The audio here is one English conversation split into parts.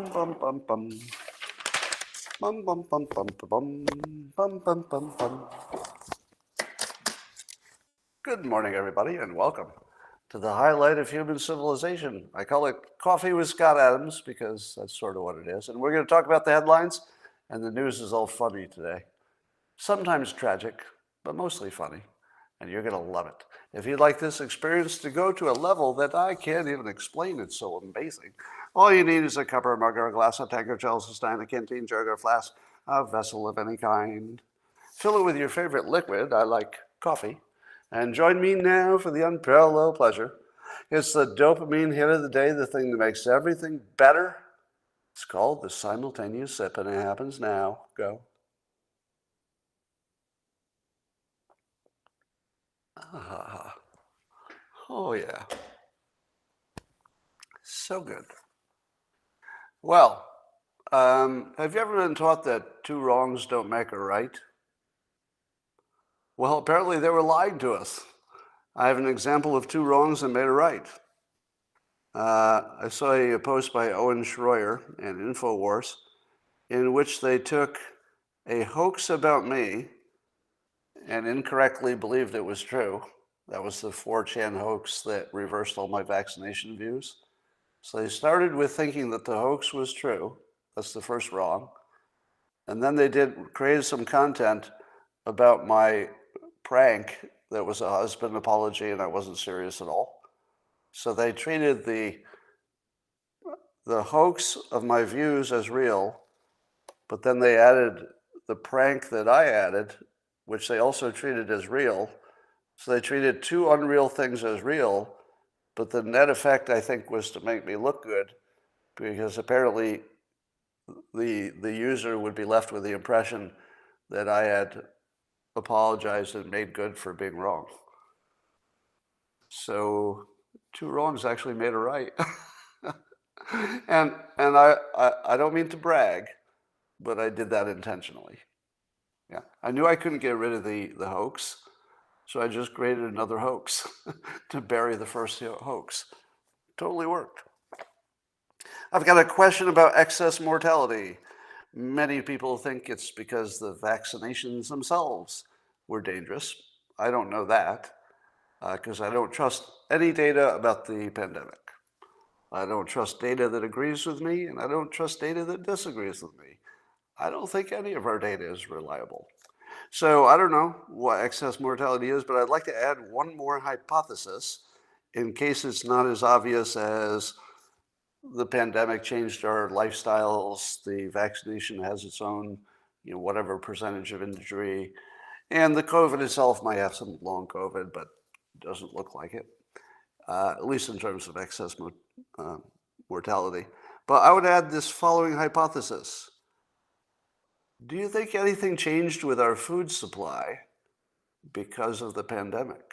Bum, bum, bum. Bum, bum, bum, bum, bum, bum, bum, bum, bum. Good morning, everybody, and welcome to the highlight of human civilization. I call it Coffee with Scott Adams because that's sort of what it is. And we're going to talk about the headlines, and the news is all funny today. Sometimes tragic, but mostly funny, and you're going to love it. If you'd like this experience to go to a level that I can't even explain, it's so amazing, all you need is a cup or a mug or a glass, a tank or chalice, a stein, a canteen, jug or flask, a vessel of any kind. Fill it with your favorite liquid, I like coffee, and join me now for the unparalleled pleasure. It's the dopamine hit of the day, the thing that makes everything better. It's called the simultaneous sip, and it happens now. Go. Ah. Oh, yeah. So good. Well, have you ever been taught that two wrongs don't make a right? Well, apparently they were lying to us. I have an example of two wrongs that made a right. I saw a post by Owen Schroyer and InfoWars in which they took a hoax about me and incorrectly believed it was true. That was the 4chan hoax that reversed all my vaccination views. So they started with thinking that the hoax was true. That's the first wrong. And then they created some content about my prank that was a husband apology, and I wasn't serious at all. So they treated the hoax of my views as real, but then they added the prank that I added, which they also treated as real. So they treated two unreal things as real, but the net effect, I think, was to make me look good, because apparently the user would be left with the impression that I had apologized and made good for being wrong. So two wrongs actually made a right. and I don't mean to brag, but I did that intentionally. Yeah, I knew I couldn't get rid of the hoax, so I just created another hoax to bury the first hoax. Totally worked. I've got a question about excess mortality. Many people think it's because the vaccinations themselves were dangerous. I don't know that because I don't trust any data about the pandemic. I don't trust data that agrees with me, and I don't trust data that disagrees with me. I don't think any of our data is reliable. So I don't know what excess mortality is, but I'd like to add one more hypothesis in case it's not as obvious as the pandemic changed our lifestyles, the vaccination has its own, whatever percentage of injury, and the COVID itself might have some long COVID, but it doesn't look like it, at least in terms of excess mortality. But I would add this following hypothesis. Do you think anything changed with our food supply because of the pandemic?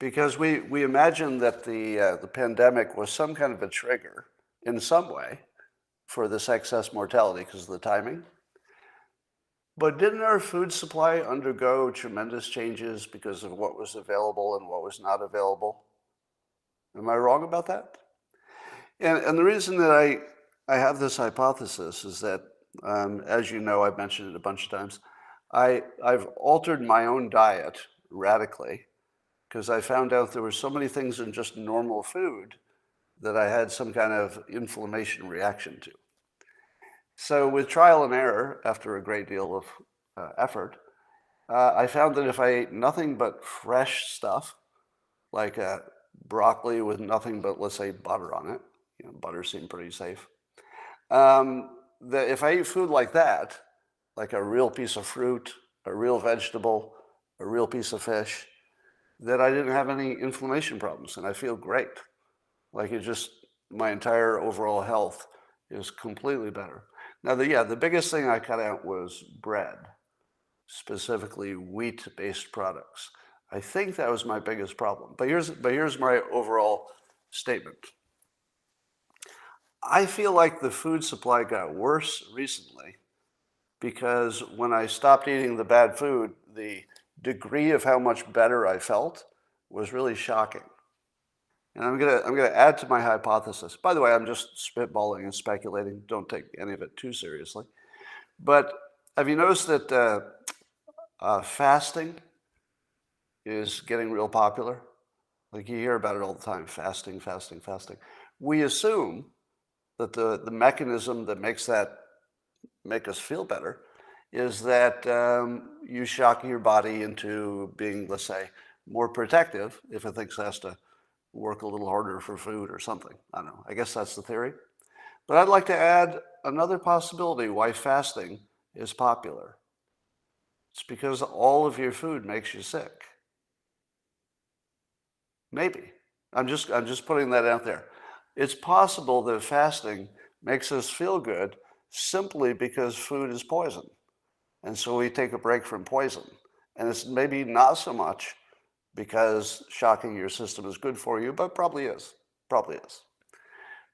Because we imagined that the pandemic was some kind of a trigger in some way for this excess mortality because of the timing. But didn't our food supply undergo tremendous changes because of what was available and what was not available? Am I wrong about that? And the reason that I have this hypothesis is that, as you know, I've mentioned it a bunch of times, I've altered my own diet radically because I found out there were so many things in just normal food that I had some kind of inflammation reaction to. So with trial and error, after a great deal of effort, I found that if I ate nothing but fresh stuff, like broccoli with nothing but, let's say, butter on it, butter seemed pretty safe, that if I ate food like that, like a real piece of fruit, a real vegetable, a real piece of fish, that I didn't have any inflammation problems, and I feel great. Like my entire overall health is completely better. Now, the biggest thing I cut out was bread, specifically wheat-based products. I think that was my biggest problem. But here's my overall statement. I feel like the food supply got worse recently because when I stopped eating the bad food, the degree of how much better I felt was really shocking. And I'm gonna add to my hypothesis. By the way, I'm just spitballing and speculating. Don't take any of it too seriously. But have you noticed that fasting is getting real popular? Like you hear about it all the time, fasting, fasting, fasting. We assume that the mechanism that makes that make us feel better is that you shock your body into being, let's say, more protective if it thinks it has to work a little harder for food or something. I don't know. I guess that's the theory. But I'd like to add another possibility why fasting is popular. It's because all of your food makes you sick. Maybe. I'm just putting that out there. It's possible that fasting makes us feel good simply because food is poison. And so we take a break from poison. And it's maybe not so much because shocking your system is good for you, but probably is. Probably is.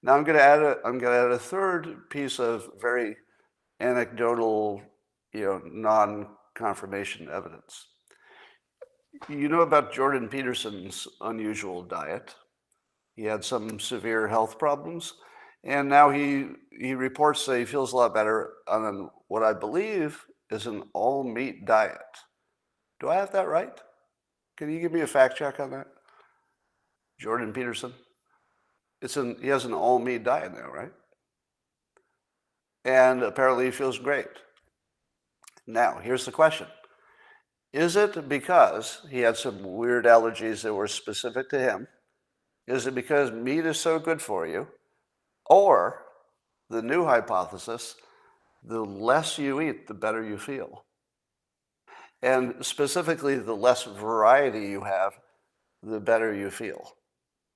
Now I'm going to add a third piece of very anecdotal, non-confirmation evidence. You know about Jordan Peterson's unusual diet. He had some severe health problems, and now he reports that he feels a lot better on what I believe is an all-meat diet. Do I have that right? Can you give me a fact check on that? Jordan Peterson? He has an all-meat diet now, right? And apparently he feels great. Now, here's the question. Is it because he had some weird allergies that were specific to him? Is it because meat is so good for you? Or the new hypothesis, the less you eat, the better you feel. And specifically, the less variety you have, the better you feel.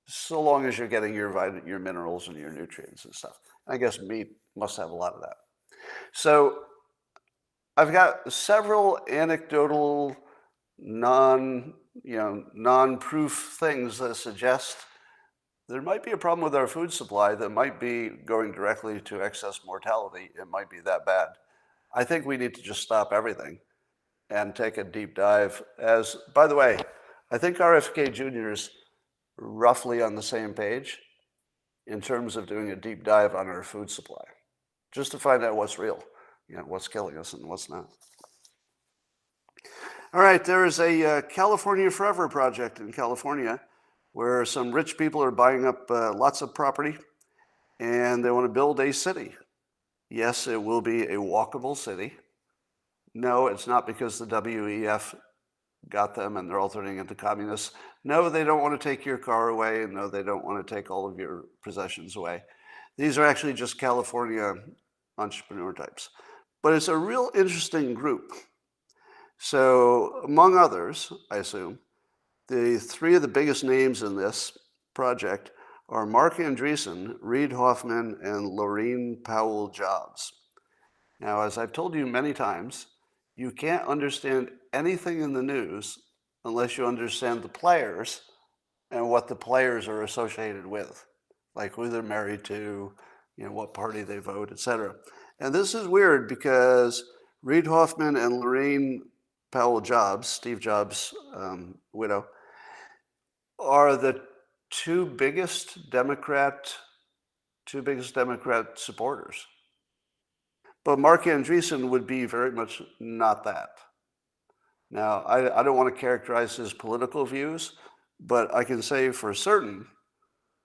So long as you're getting your minerals and your nutrients and stuff. I guess meat must have a lot of that. So I've got several anecdotal, non-proof things that suggest there might be a problem with our food supply that might be going directly to excess mortality. It might be that bad. I think we need to just stop everything and take a deep dive. By the way, I think RFK Jr. is roughly on the same page in terms of doing a deep dive on our food supply, just to find out what's real, what's killing us and what's not. All right, there is a California Forever project in California where some rich people are buying up lots of property and they want to build a city. Yes, it will be a walkable city. No, it's not because the WEF got them and they're all turning into communists. No, they don't want to take your car away. And no, they don't want to take all of your possessions away. These are actually just California entrepreneur types. But it's a real interesting group. So among others, I assume, the three of the biggest names in this project are Mark Andreessen, Reid Hoffman, and Laurene Powell Jobs. Now, as I've told you many times, you can't understand anything in the news unless you understand the players and what the players are associated with, like who they're married to, what party they vote, etc. And this is weird because Reid Hoffman and Laurene Powell Jobs, Steve Jobs' widow, are the two biggest Democrat supporters. But Mark Andreessen would be very much not that. Now, I don't want to characterize his political views, but I can say for certain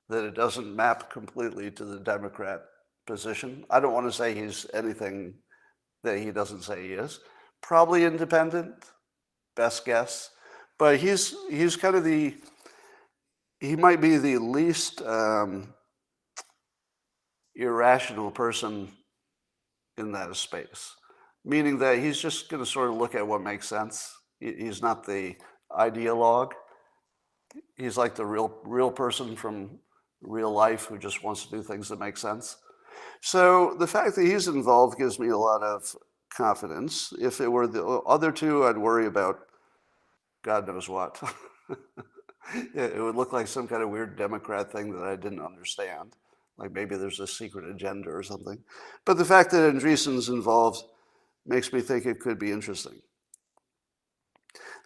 that it doesn't map completely to the Democrat position. I don't want to say he's anything that he doesn't say he is. Probably independent, best guess. But he's kind of he might be the least irrational person in that space, meaning that he's just going to sort of look at what makes sense. He's not the ideologue. He's like the real person from real life who just wants to do things that make sense. So the fact that he's involved gives me a lot of confidence. If it were the other two, I'd worry about God knows what. It would look like some kind of weird Democrat thing that I didn't understand. Like maybe there's a secret agenda or something. But the fact that Andreessen's involved makes me think it could be interesting.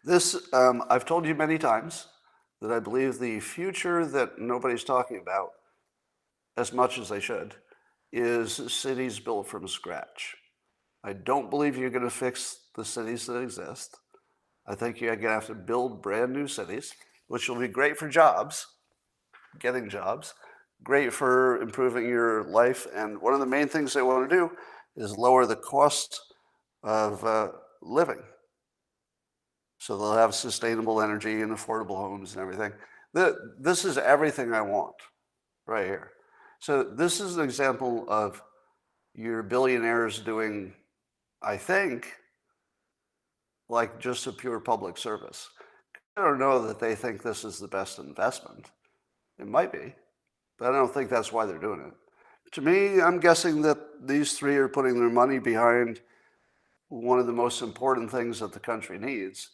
This, I've told you many times, that I believe the future that nobody's talking about as much as they should is cities built from scratch. I don't believe you're going to fix the cities that exist. I think you're going to have to build brand new cities, which will be great for jobs, getting jobs, great for improving your life. And one of the main things they want to do is lower the cost of living. So they'll have sustainable energy and affordable homes and everything. This is everything I want right here. So this is an example of your billionaires doing, I think, like just a pure public service. I don't know that they think this is the best investment. It might be, but I don't think that's why they're doing it. To me, I'm guessing that these three are putting their money behind one of the most important things that the country needs,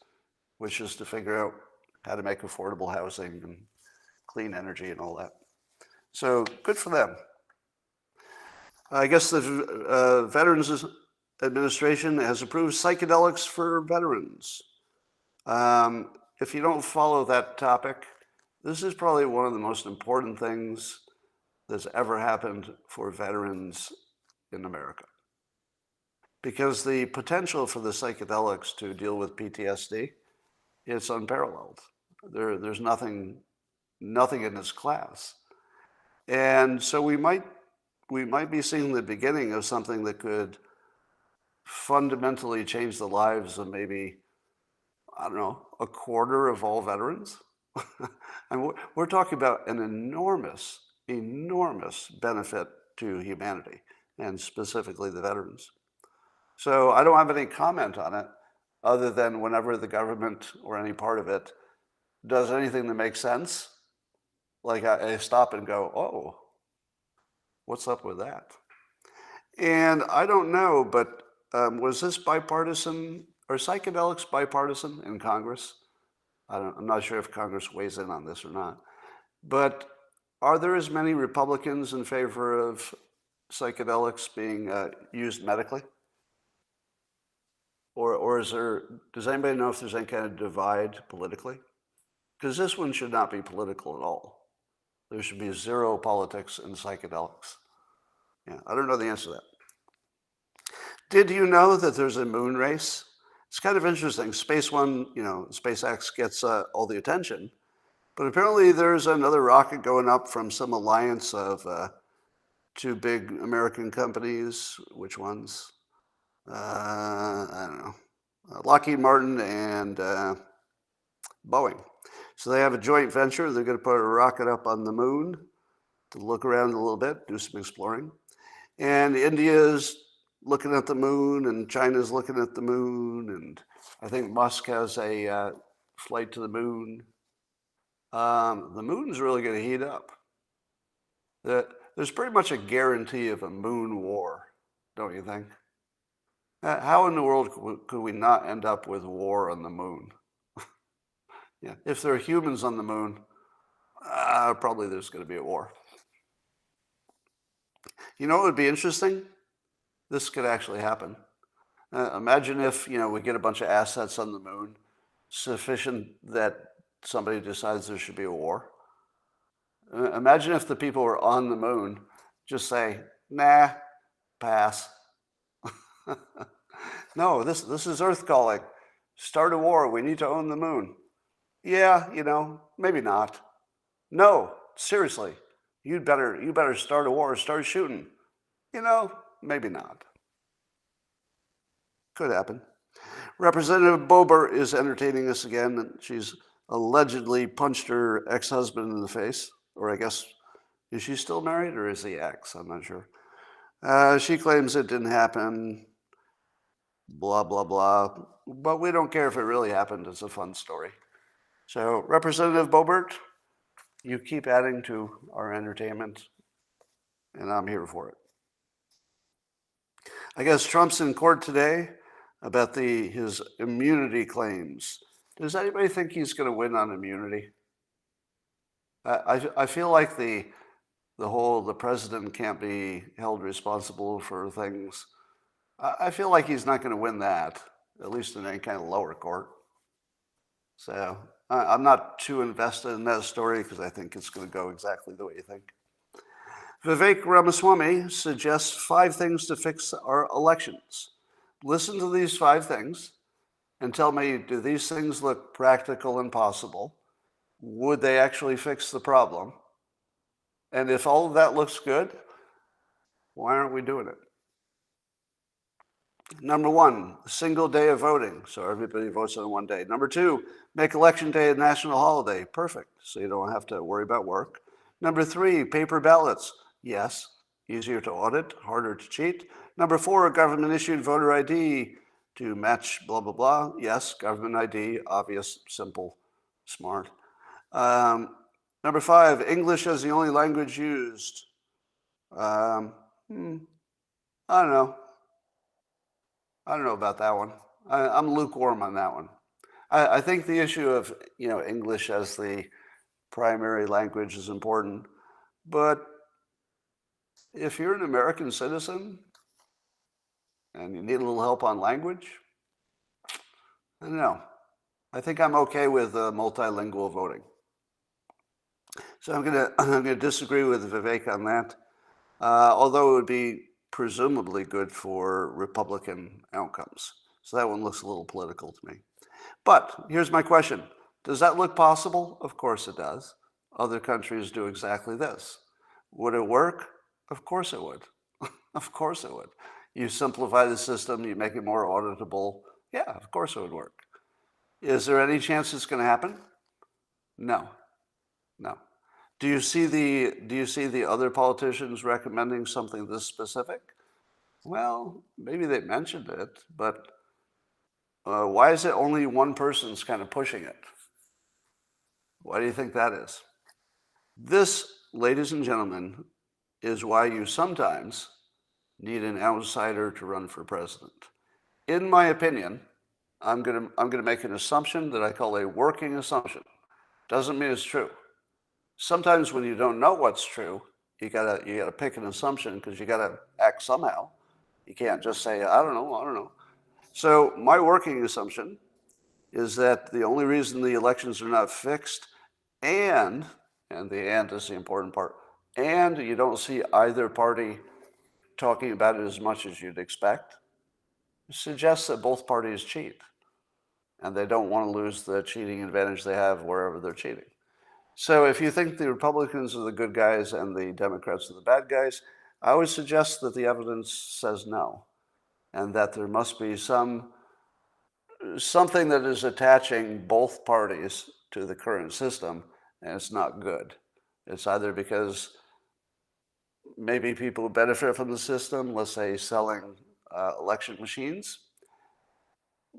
which is to figure out how to make affordable housing and clean energy and all that. So good for them. I guess the Veterans Administration has approved psychedelics for veterans. If you don't follow that topic, this is probably one of the most important things that's ever happened for veterans in America. Because the potential for the psychedelics to deal with PTSD is unparalleled. There's nothing in this class. And so we might be seeing the beginning of something that could fundamentally change the lives of maybe, I don't know, a quarter of all veterans. And we're talking about an enormous benefit to humanity, and specifically the veterans. So I don't have any comment on it, other than whenever the government or any part of it does anything that makes sense, like I stop and go, oh, what's up with that? And I don't know, but was this bipartisan? Are psychedelics bipartisan in Congress? I'm not sure if Congress weighs in on this or not. But are there as many Republicans in favor of psychedelics being used medically? Or does anybody know if there's any kind of divide politically? Because this one should not be political at all. There should be zero politics in psychedelics. Yeah, I don't know the answer to that. Did you know that there's a moon race? It's kind of interesting. Space One, SpaceX gets all the attention, but apparently there's another rocket going up from some alliance of two big American companies. Which ones? I don't know. Lockheed Martin and Boeing. So they have a joint venture. They're going to put a rocket up on the moon to look around a little bit, do some exploring. And India's looking at the moon, and China's looking at the moon, and I think Musk has a flight to the moon. The moon's really going to heat up. There's pretty much a guarantee of a moon war, don't you think? How in the world could we not end up with war on the moon? Yeah, if there are humans on the moon, probably there's going to be a war. You know what would be interesting? This could actually happen. Imagine if, we get a bunch of assets on the moon, sufficient that somebody decides there should be a war. Imagine if the people who are on the moon just say, nah, pass. No, this is Earth calling. Start a war. We need to own the moon. Yeah, maybe not. No, seriously, you better start a war. Start shooting. Maybe not. Could happen. Representative Bobbert is entertaining us again. She's allegedly punched her ex-husband in the face, or I guess, is she still married or is he ex? I'm not sure. She claims it didn't happen. Blah, blah, blah. But we don't care if it really happened. It's a fun story. So, Representative Bobbert, you keep adding to our entertainment, and I'm here for it. I guess Trump's in court today about his immunity claims. Does anybody think he's going to win on immunity? I feel like the president can't be held responsible for things. I feel like he's not going to win that, at least in any kind of lower court. So I'm not too invested in that story because I think it's going to go exactly the way you think. Vivek Ramaswamy suggests 5 things to fix our elections. Listen to these 5 things and tell me, do these things look practical and possible? Would they actually fix the problem? And if all of that looks good, why aren't we doing it? Number 1, single day of voting, so everybody votes on one day. Number 2, make election day a national holiday. Perfect, so you don't have to worry about work. Number 3, paper ballots. Yes, easier to audit, harder to cheat. Number 4, government-issued voter ID to match blah, blah, blah. Yes, government ID, obvious, simple, smart. Number 5, English as the only language used. I don't know. I don't know about that one. I'm lukewarm on that one. I think the issue of English as the primary language is important, but if you're an American citizen and you need a little help on language, I don't know. I think I'm okay with multilingual voting. So I'm gonna disagree with Vivek on that, although it would be presumably good for Republican outcomes. So that one looks a little political to me. But here's my question. Does that look possible? Of course it does. Other countries do exactly this. Would it work? Of course it would. Of course it would. You simplify the system, you make it more auditable. Yeah, of course it would work. Is there any chance it's going to happen? No. No. Do you see the other politicians recommending something this specific? Well, maybe they mentioned it, but why is it only one person's kind of pushing it? Why do you think that is? This, ladies and gentlemen, is why you sometimes need an outsider to run for president. In my opinion, I'm gonna make an assumption that I call a working assumption. Doesn't mean it's true. Sometimes when you don't know what's true, you gotta pick an assumption because you gotta act somehow. You can't just say, I don't know. So my working assumption is that the only reason the elections are not fixed and the and is the important part, and you don't see either party talking about it as much as you'd expect, suggests that both parties cheat. And they don't want to lose the cheating advantage they have wherever they're cheating. So if you think the Republicans are the good guys and the Democrats are the bad guys, I would suggest that the evidence says no, and that there must be something that is attaching both parties to the current system, and it's not good. It's either because maybe people who benefit from the system, let's say selling election machines,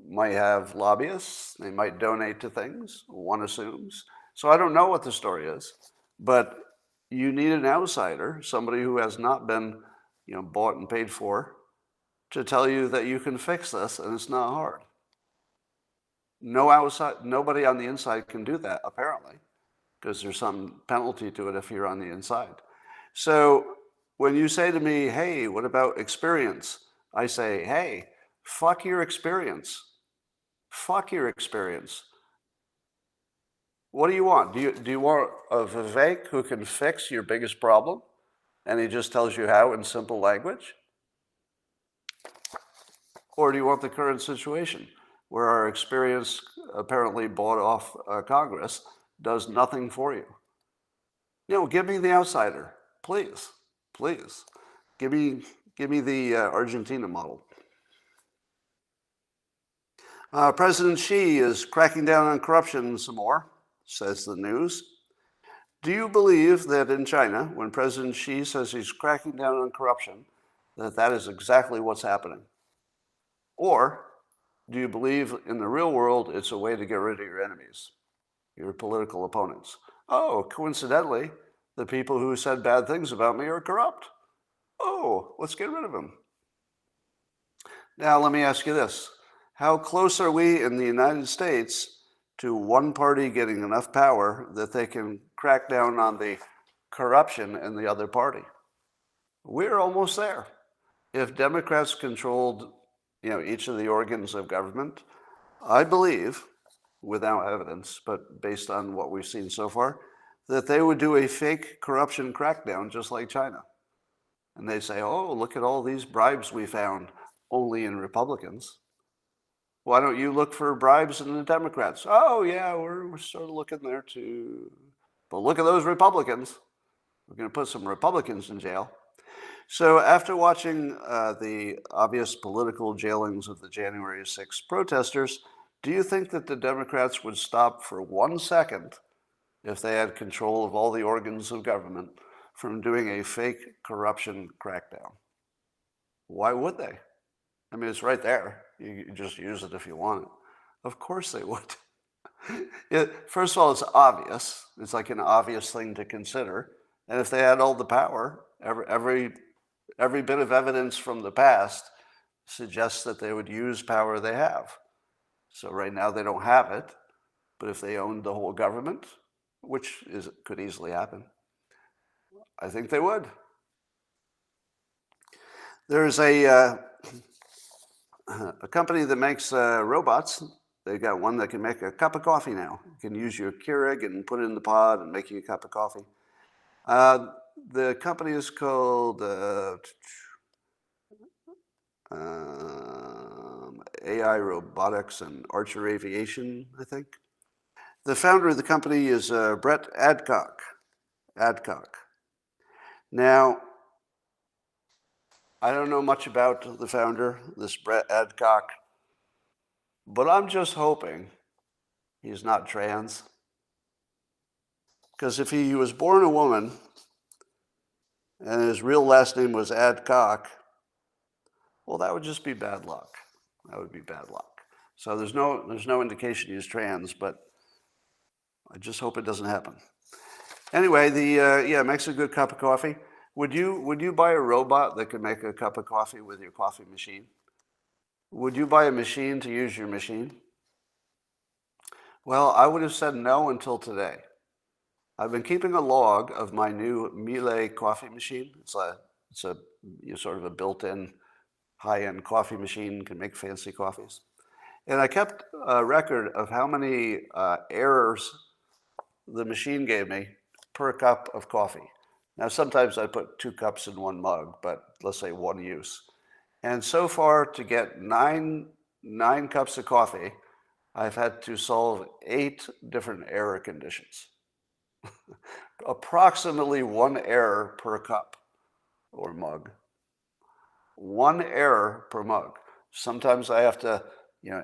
might have lobbyists, they might donate to things, one assumes. So I don't know what the story is, but you need an outsider, somebody who has not been bought and paid for, to tell you that you can fix this and it's not hard. Nobody on the inside can do that, apparently, because there's some penalty to it if you're on the inside. So when you say to me, hey, what about experience? I say, hey, fuck your experience. Fuck your experience. What do you want? Do you want a Vivek who can fix your biggest problem and he just tells you how in simple language? Or do you want the current situation where our experience, apparently bought off Congress, does nothing for you? Give me the outsider, please, please. Give me the Argentina model. President Xi is cracking down on corruption some more, says the news. Do you believe that in China, when President Xi says he's cracking down on corruption, that is exactly what's happening? Or do you believe in the real world it's a way to get rid of your enemies, your political opponents? Oh, coincidentally, the people who said bad things about me are corrupt. Oh, let's get rid of them. Now, let me ask you this. How close are we in the United States to one party getting enough power that they can crack down on the corruption in the other party? We're almost there. If Democrats controlled, each of the organs of government, I believe without evidence, but based on what we've seen so far, that they would do a fake corruption crackdown just like China. And they say, oh, look at all these bribes we found, only in Republicans. Why don't you look for bribes in the Democrats? Oh, yeah, we're sort of looking there too. But look at those Republicans. We're going to put some Republicans in jail. So after watching the obvious political jailings of the January 6th protesters, do you think that the Democrats would stop for 1 second if they had control of all the organs of government from doing a fake corruption crackdown? Why would they? I mean, it's right there. You just use it if you want it. Of course they would. First of all, it's obvious. It's like an obvious thing to consider. And if they had all the power, every bit of evidence from the past suggests that they would use power they have. So right now they don't have it, but if they owned the whole government, which could easily happen, I think they would. There's a company that makes robots. They got one that can make a cup of coffee now. You can use your Keurig and put it in the pod and make you a cup of coffee. The company is called AI Robotics and Archer Aviation, I think. The founder of the company is Brett Adcock. Now, I don't know much about the founder, this Brett Adcock, but I'm just hoping he's not trans. Because if he was born a woman and his real last name was Adcock, well, that would just be bad luck. That would be bad luck. So there's no indication he's trans, but I just hope it doesn't happen. Anyway, it makes a good cup of coffee. Would you buy a robot that could make a cup of coffee with your coffee machine? Would you buy a machine to use your machine? Well, I would have said no until today. I've been keeping a log of my new Miele coffee machine. It's a sort of a built-in high-end coffee machine, can make fancy coffees. And I kept a record of how many errors the machine gave me per cup of coffee. Now, sometimes I put 2 cups in 1 mug, but let's say 1 use. And so far, to get nine cups of coffee, I've had to solve 8 different error conditions. Approximately 1 error per cup or mug. 1 error per mug. Sometimes I have to,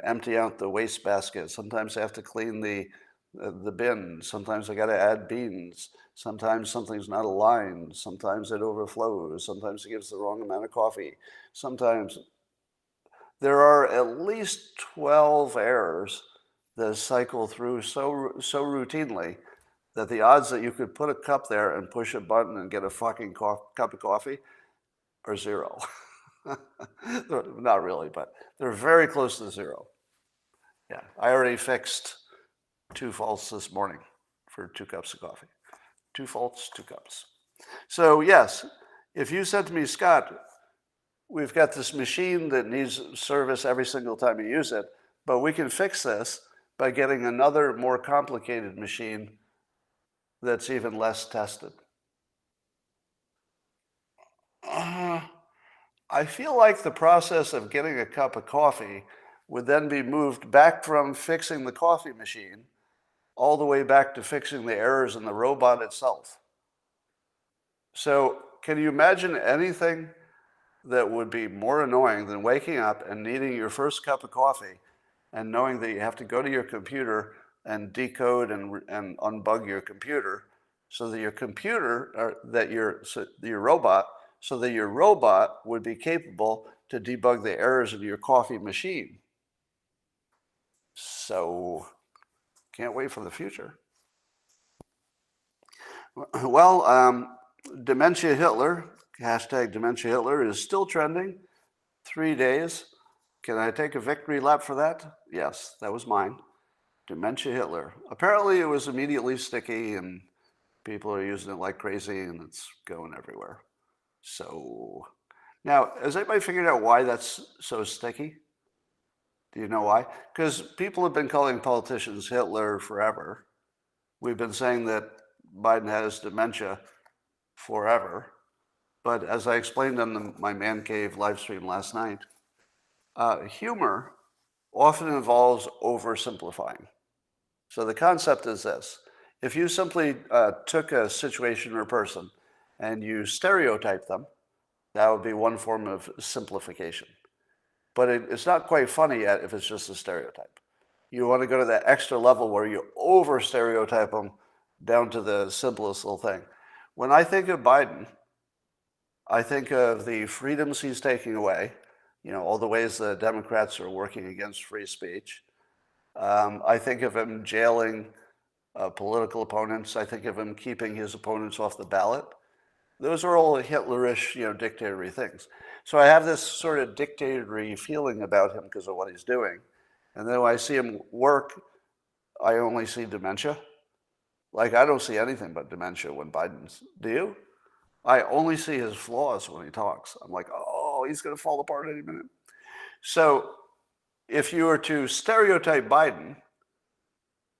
empty out the wastebasket. Sometimes I have to clean the bin. Sometimes I got to add beans. Sometimes something's not aligned. Sometimes it overflows. Sometimes it gives the wrong amount of coffee. Sometimes there are at least 12 errors that cycle through so routinely that the odds that you could put a cup there and push a button and get a fucking cup of coffee are 0. Not really, but they're very close to 0. Yeah, I already fixed 2 faults this morning for 2 cups of coffee. 2 faults, 2 cups. So yes, if you said to me, Scott, we've got this machine that needs service every single time you use it, but we can fix this by getting another more complicated machine that's even less tested. I feel like the process of getting a cup of coffee would then be moved back from fixing the coffee machine all the way back to fixing the errors in the robot itself. So can you imagine anything that would be more annoying than waking up and needing your first cup of coffee and knowing that you have to go to your computer and decode and unbug your computer so that your robot would be capable to debug the errors in your coffee machine. So can't wait for the future. Well, Dementia Hitler, hashtag Dementia Hitler, is still trending. 3 days. Can I take a victory lap for that? Yes, that was mine. Dementia Hitler. Apparently it was immediately sticky and people are using it like crazy and it's going everywhere. So now, has anybody figured out why that's so sticky? Do you know why? Because people have been calling politicians Hitler forever. We've been saying that Biden has dementia forever. But as I explained on my Man Cave live stream last night, humor often involves oversimplifying. So the concept is this. If you simply took a situation or person and you stereotype them, that would be one form of simplification. But it's not quite funny yet if it's just a stereotype. You want to go to that extra level where you over-stereotype them down to the simplest little thing. When I think of Biden, I think of the freedoms he's taking away, all the ways the Democrats are working against free speech. I think of him jailing political opponents. I think of him keeping his opponents off the ballot. Those are all Hitlerish, dictatorly things. So I have this sort of dictatorly feeling about him because of what he's doing. And then when I see him work, I only see dementia. Like, I don't see anything but dementia when Biden's, do you? I only see his flaws when he talks. I'm like, oh, he's going to fall apart any minute. So if you were to stereotype Biden,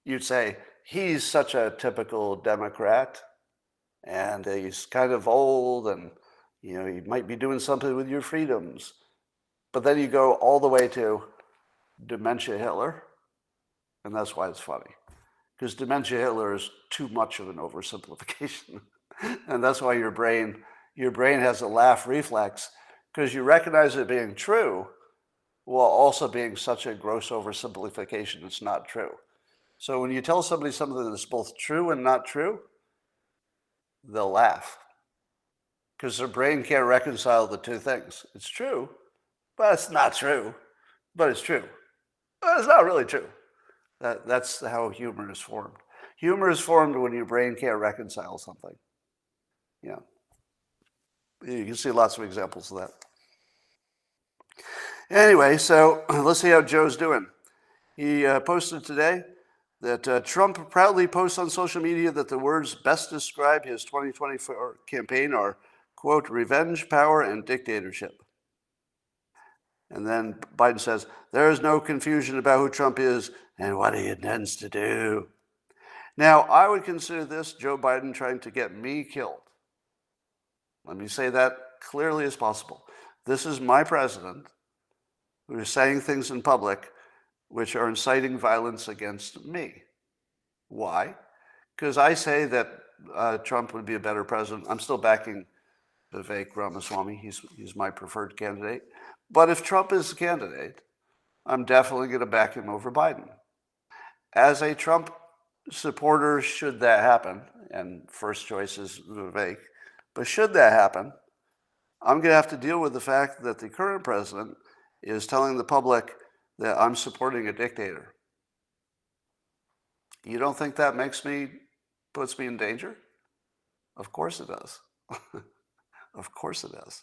you'd say, he's such a typical Democrat, and he's kind of old, and he might be doing something with your freedoms. But then you go all the way to dementia Hitler, and that's why it's funny. Because dementia Hitler is too much of an oversimplification. And that's why your brain has a laugh reflex, because you recognize it being true while also being such a gross oversimplification it's not true. So when you tell somebody something that's both true and not true, they'll laugh. Because their brain can't reconcile the two things. It's true, but it's not true. But it's true. But it's not really true. That's how humor is formed. Humor is formed when your brain can't reconcile something. Yeah. You can see lots of examples of that. Anyway, so let's see how Joe's doing. He posted today that Trump proudly posts on social media that the words best describe his 2024 campaign are, quote, revenge, power, and dictatorship. And then Biden says, there is no confusion about who Trump is and what he intends to do. Now, I would consider this Joe Biden trying to get me killed. Let me say that clearly as possible. This is my president who is saying things in public which are inciting violence against me. Why? Because I say that Trump would be a better president. I'm still backing Vivek Ramaswamy. He's my preferred candidate. But if Trump is the candidate, I'm definitely going to back him over Biden. As a Trump supporter, should that happen, and first choice is Vivek, but should that happen, I'm going to have to deal with the fact that the current president is telling the public that I'm supporting a dictator. You don't think that puts me in danger? Of course it does. Of course it does.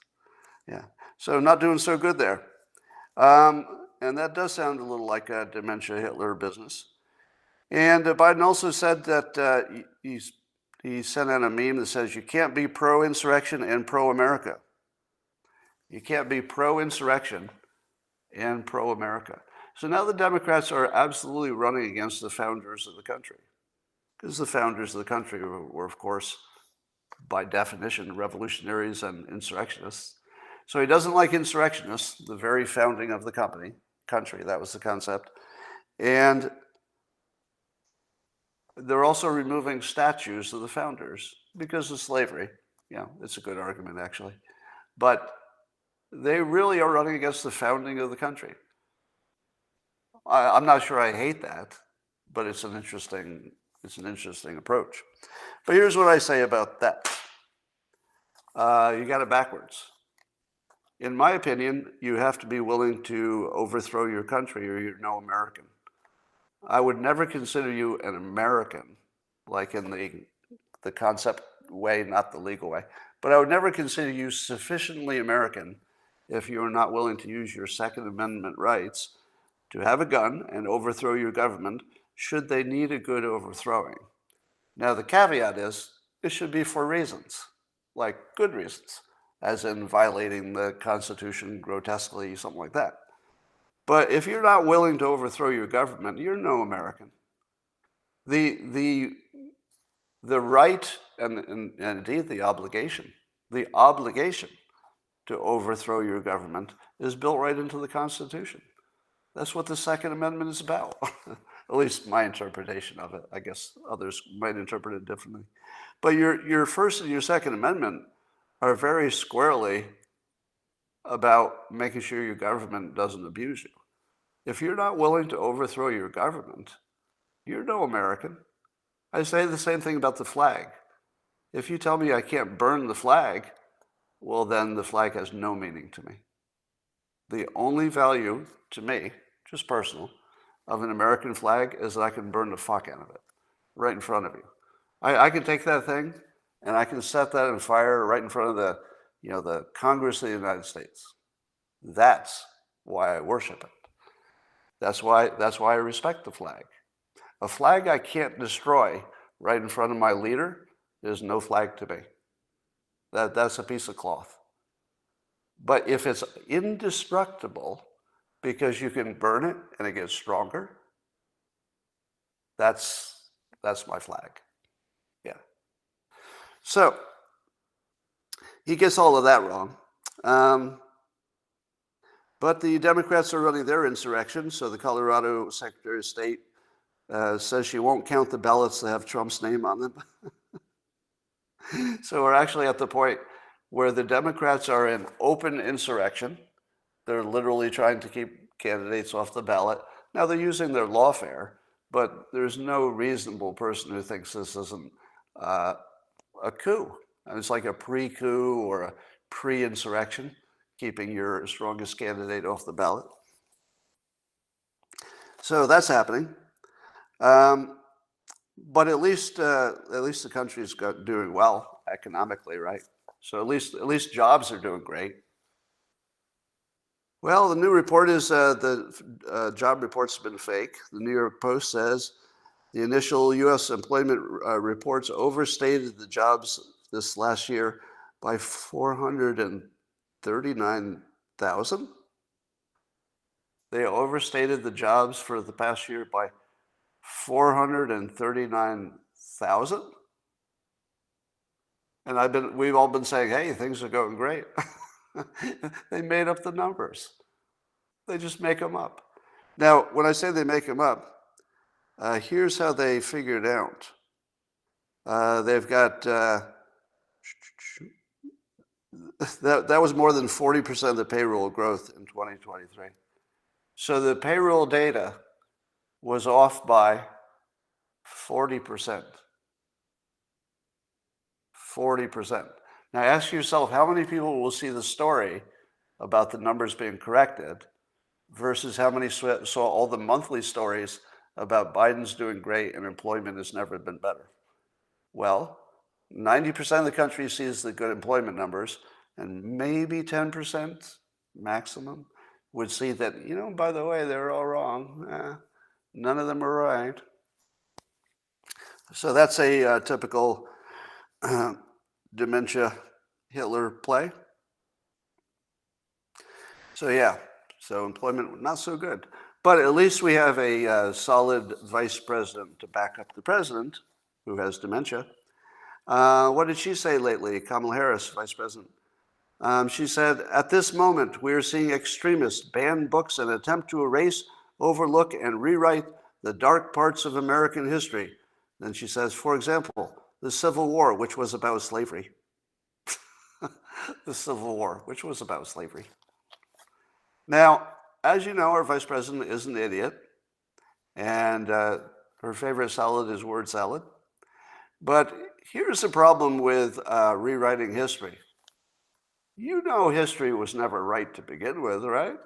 Yeah. So not doing so good there. And that does sound a little like a dementia Hitler business. And Biden also said that he sent out a meme that says you can't be pro-insurrection and pro-America. You can't be pro-insurrection and pro-America. So now the Democrats are absolutely running against the founders of the country. Because the founders of the country were, of course, by definition, revolutionaries and insurrectionists. So he doesn't like insurrectionists, the very founding of the country, that was the concept. And they're also removing statues of the founders because of slavery. Yeah, it's a good argument, actually. But they really are running against the founding of the country. I'm not sure I hate that, but it's an interesting approach. But here's what I say about that. You got it backwards. In my opinion, you have to be willing to overthrow your country or you're no American. I would never consider you an American, like in the concept way, not the legal way. But I would never consider you sufficiently American if you are not willing to use your Second Amendment rights to have a gun and overthrow your government should they need a good overthrowing. Now, the caveat is it should be for reasons, like good reasons, as in violating the Constitution grotesquely, something like that. But if you're not willing to overthrow your government, you're no American. The right and indeed the obligation to overthrow your government is built right into the Constitution. That's what the Second Amendment is about. At least my interpretation of it. I guess others might interpret it differently. But your First and your Second Amendment are very squarely about making sure your government doesn't abuse you. If you're not willing to overthrow your government, you're no American. I say the same thing about the flag. If you tell me I can't burn the flag, well, then the flag has no meaning to me. The only value to me, just personal, of an American flag is that I can burn the fuck out of it right in front of you. I can take that thing and I can set that on fire right in front of the Congress of the United States. That's why I worship it. That's why I respect the flag. A flag I can't destroy right in front of my leader is no flag to me. That's a piece of cloth. But if it's indestructible because you can burn it and it gets stronger, that's my flag. Yeah. So he gets all of that wrong. But the Democrats are running their insurrection. So the Colorado Secretary of State says she won't count the ballots that have Trump's name on them. So we're actually at the point where the Democrats are in open insurrection. They're literally trying to keep candidates off the ballot. Now they're using their lawfare, but there's no reasonable person who thinks this isn't a coup. And it's like a pre-coup or a pre-insurrection, keeping your strongest candidate off the ballot. So that's happening. But at least the country's doing well economically, right? So at least jobs are doing great. Well, the new report is the job report's been fake. The New York Post says the initial U.S. employment reports overstated the jobs this last year by 439,000. They overstated the jobs for the past year by 439,000. And we've all been saying, hey, things are going great. They made up the numbers. They just make them up. Now, when I say they make them up, here's how they figure it out. They've got, that was more than 40% of the payroll growth in 2023. So the payroll data was off by 40%. 40%. Now ask yourself, how many people will see the story about the numbers being corrected versus how many saw all the monthly stories about Biden's doing great and employment has never been better? Well, 90% of the country sees the good employment numbers, and maybe 10% maximum would see that, by the way, they're all wrong. None of them are right. So that's a typical Dementia Hitler play. So yeah, so employment not so good. But at least we have a solid vice president to back up the president who has dementia. What did she say lately? Kamala Harris, vice president. She said, at this moment, we are seeing extremists ban books and attempt to erase, overlook, and rewrite the dark parts of American history. Then she says, for example, the Civil War, which was about slavery. The Civil War, which was about slavery. Now, as you know, our vice president is an idiot, and her favorite salad is word salad. But here's the problem with rewriting history. History was never right to begin with, right?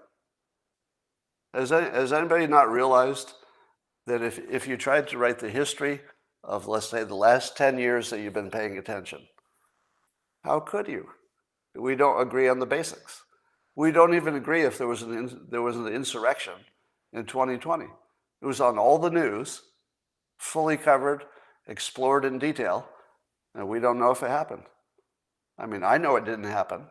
Has anybody not realized that if you tried to write the history of, let's say, the last 10 years that you've been paying attention, how could you? We don't agree on the basics. We don't even agree if there was an insurrection in 2020. It was on all the news, fully covered, explored in detail, and we don't know if it happened. I mean, I know it didn't happen,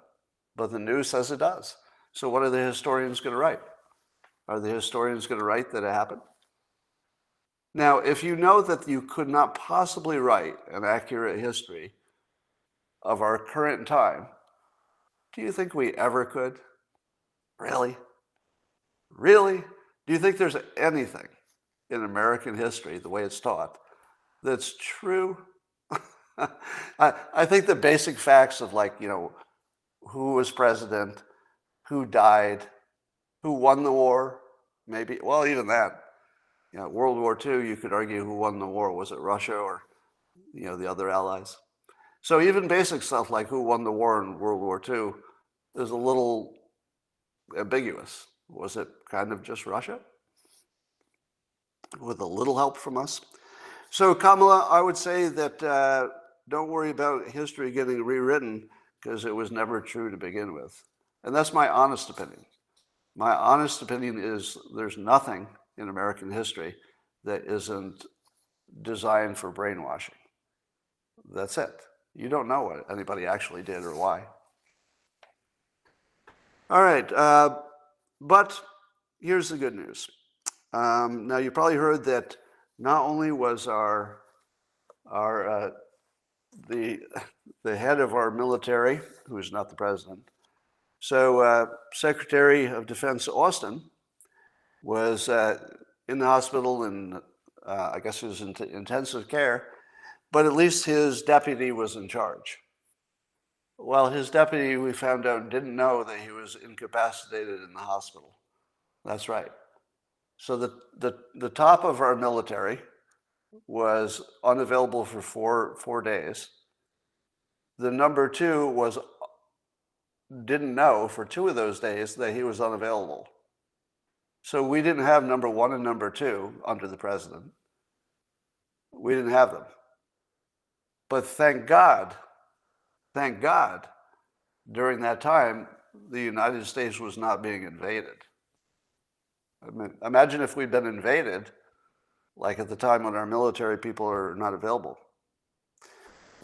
but the news says it does. So what are the historians going to write? Are the historians going to write that it happened? Now, if you know that you could not possibly write an accurate history of our current time, do you think we ever could? Really? Really? Do you think there's anything in American history, the way it's taught, that's true? I think the basic facts of, like, who was president, who died, who won the war, maybe, well, even that. World War II, you could argue who won the war. Was it Russia or, the other allies? So even basic stuff like who won the war in World War II is a little ambiguous. Was it kind of just Russia? With a little help from us? So Kamala, I would say that don't worry about history getting rewritten, because it was never true to begin with. And that's my honest opinion. My honest opinion is there's nothing in American history that isn't designed for brainwashing. That's it. You don't know what anybody actually did or why. All right, but here's the good news. Now, you probably heard that not only was the head of our military, who is not the president, so Secretary of Defense Austin was in the hospital, and I guess he was in intensive care, but at least his deputy was in charge. Well, his deputy, we found out, didn't know that he was incapacitated in the hospital. That's right. So the top of our military was unavailable for four days. The number two didn't know for 2 of those days that he was unavailable. So we didn't have number 1 and number 2 under the president. We didn't have them. But thank God, during that time, the United States was not being invaded. I mean, imagine if we'd been invaded, like at the time when our military people are not available.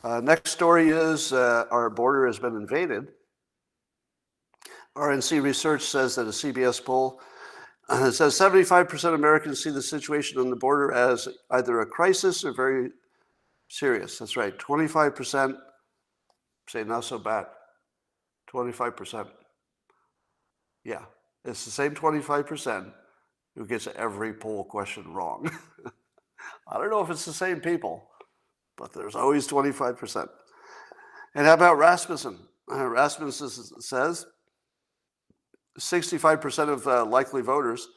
Next story is our border has been invaded. RNC research says that a CBS poll says 75% of Americans see the situation on the border as either a crisis or very serious. That's right, 25% say not so bad. 25%. Yeah, it's the same 25% who gets every poll question wrong. I don't know if it's the same people, but there's always 25%. And how about Rasmussen? Rasmussen says 65% of likely voters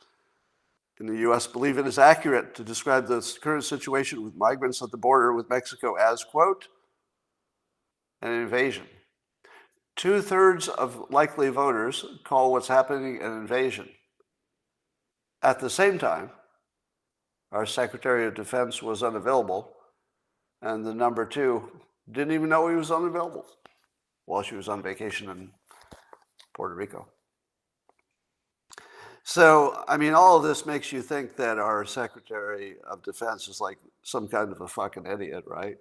in the U.S. believe it is accurate to describe the current situation with migrants at the border with Mexico as, quote, an invasion. 2/3 of likely voters call what's happening an invasion. At the same time, our Secretary of Defense was unavailable, and the number 2 didn't even know he was unavailable while she was on vacation in Puerto Rico. So, I mean, all of this makes you think that our Secretary of Defense is like some kind of a fucking idiot, right?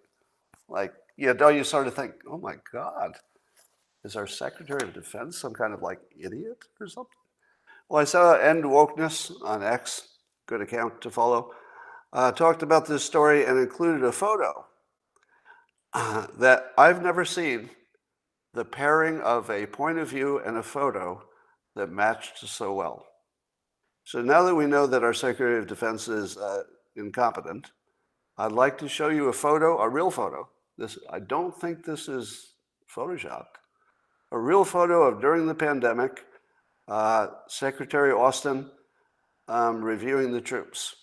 Like, don't you sort of think, oh my God, is our Secretary of Defense some kind of like idiot or something? Well, I saw End Wokeness on X, good account to follow, talked about this story and included a photo that I've never seen, the pairing of a point of view and a photo that matched so well. So now that we know that our Secretary of Defense is incompetent, I'd like to show you a photo, a real photo. I don't think this is Photoshopped. A real photo of during the pandemic, Secretary Austin reviewing the troops.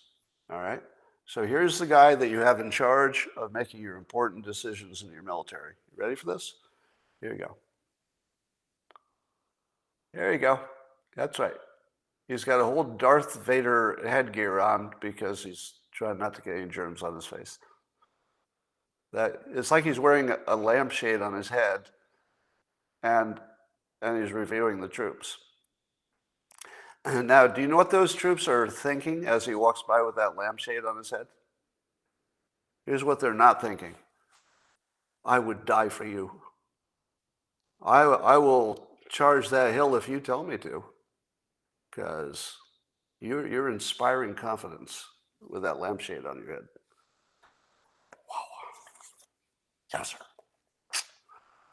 All right. So here's the guy that you have in charge of making your important decisions in your military. You ready for this? Here you go. There you go. That's right. He's got a whole Darth Vader headgear on because he's trying not to get any germs on his face. It's like he's wearing a lampshade on his head, and he's reviewing the troops. Now, do you know what those troops are thinking as he walks by with that lampshade on his head? Here's what they're not thinking. I would die for you. I will charge that hill if you tell me to. Because, You're inspiring confidence with that lampshade on your head. Wow. Yes, sir.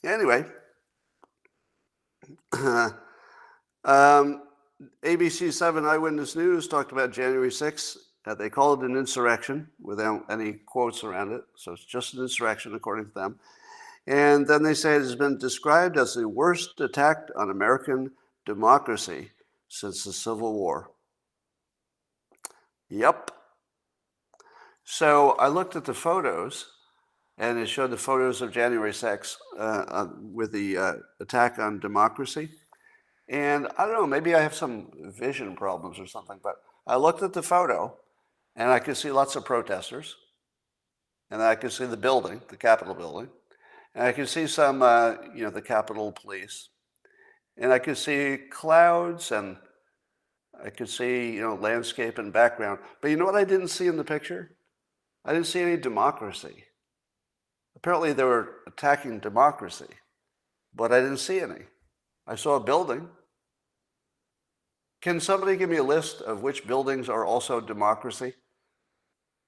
Anyway, ABC 7 Eyewitness News talked about January 6th. They call it an insurrection without any quotes around it. So it's just an insurrection according to them. And then they say it has been described as the worst attack on American democracy since the Civil War. Yep. So I looked at the photos, and it showed the photos of January 6th with the attack on democracy. And I don't know, maybe I have some vision problems or something, but I looked at the photo, and I could see lots of protesters, and I could see the building, the Capitol building, and I could see some, the Capitol Police, and I could see clouds, and I could see, landscape and background. But you know what I didn't see in the picture? I didn't see any democracy. Apparently they were attacking democracy, but I didn't see any. I saw a building. Can somebody give me a list of which buildings are also democracy?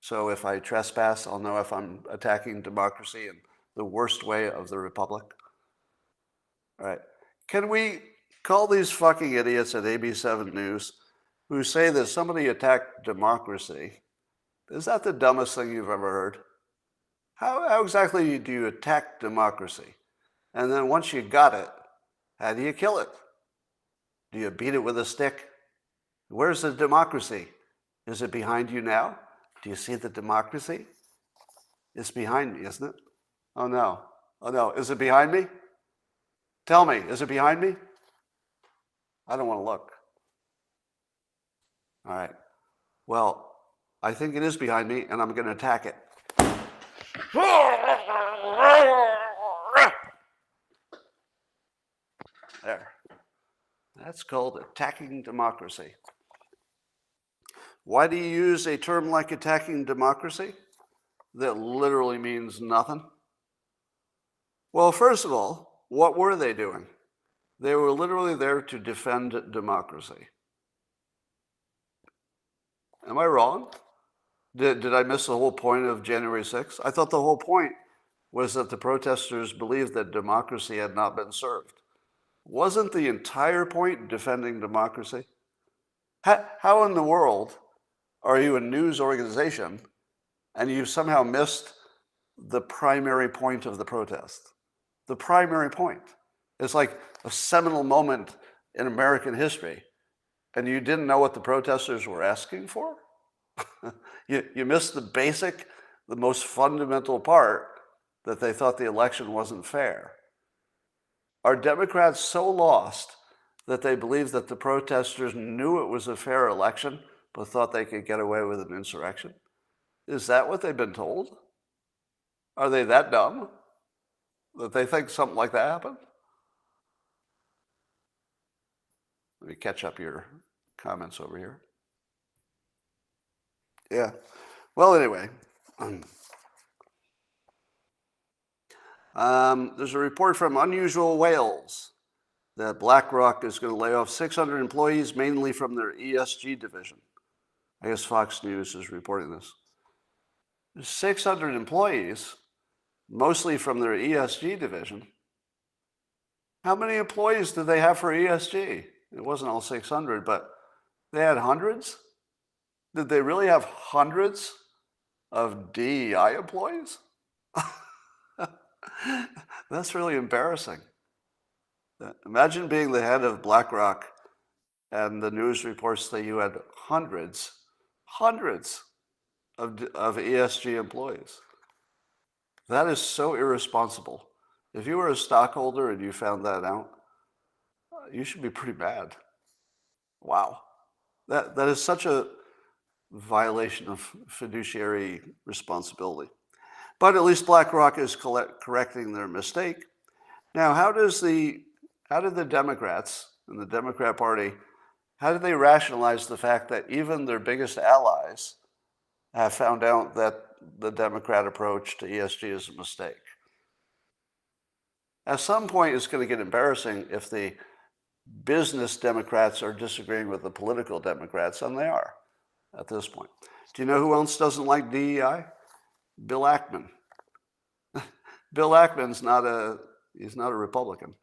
So if I trespass, I'll know if I'm attacking democracy in the worst way of the republic. All right. Can we call these fucking idiots at AB7 News who say that somebody attacked democracy? Is that the dumbest thing you've ever heard? How exactly do you attack democracy? And then once you got it, how do you kill it? Do you beat it with a stick? Where's the democracy? Is it behind you now? Do you see the democracy? It's behind me, isn't it? Oh no. Oh no. Is it behind me? Tell me, is it behind me? I don't want to look. All right. Well, I think it is behind me, and I'm going to attack it. There. That's called attacking democracy. Why do you use a term like attacking democracy that literally means nothing? Well, first of all, what were they doing? They were literally there to defend democracy. Am I wrong? Did I miss the whole point of January 6th? I thought the whole point was that the protesters believed that democracy had not been served. Wasn't the entire point defending democracy? How in the world are you a news organization and you somehow missed the primary point of the protest? The primary point. It's like a seminal moment in American history, and you didn't know what the protesters were asking for? You missed the most fundamental part, that they thought the election wasn't fair. Are Democrats so lost that they believe that the protesters knew it was a fair election, but thought they could get away with an insurrection? Is that what they've been told? Are they that dumb that they think something like that happened? Let me catch up your comments over here. Yeah. Well, anyway. There's a report from Unusual Wales that Blackrock is going to lay off 600 employees, mainly from their ESG division. I guess Fox News is reporting this. 600 employees, mostly from their ESG division. How many employees did they have for ESG? It wasn't all 600, but they had hundreds? Did they really have hundreds of DEI employees? That's really embarrassing. Imagine being the head of BlackRock and the news reports that you had hundreds of ESG employees. That is so irresponsible. If you were a stockholder and you found that out, you should be pretty mad. Wow. That is such a violation of fiduciary responsibility. But at least BlackRock is correcting their mistake. Now, how did the Democrats and the Democrat Party, how did they rationalize the fact that even their biggest allies have found out that the Democrat approach to ESG is a mistake? At some point, it's going to get embarrassing if the business Democrats are disagreeing with the political Democrats, and they are at this point. Do you know who else doesn't like DEI? Bill Ackman. Bill Ackman's he's not a Republican,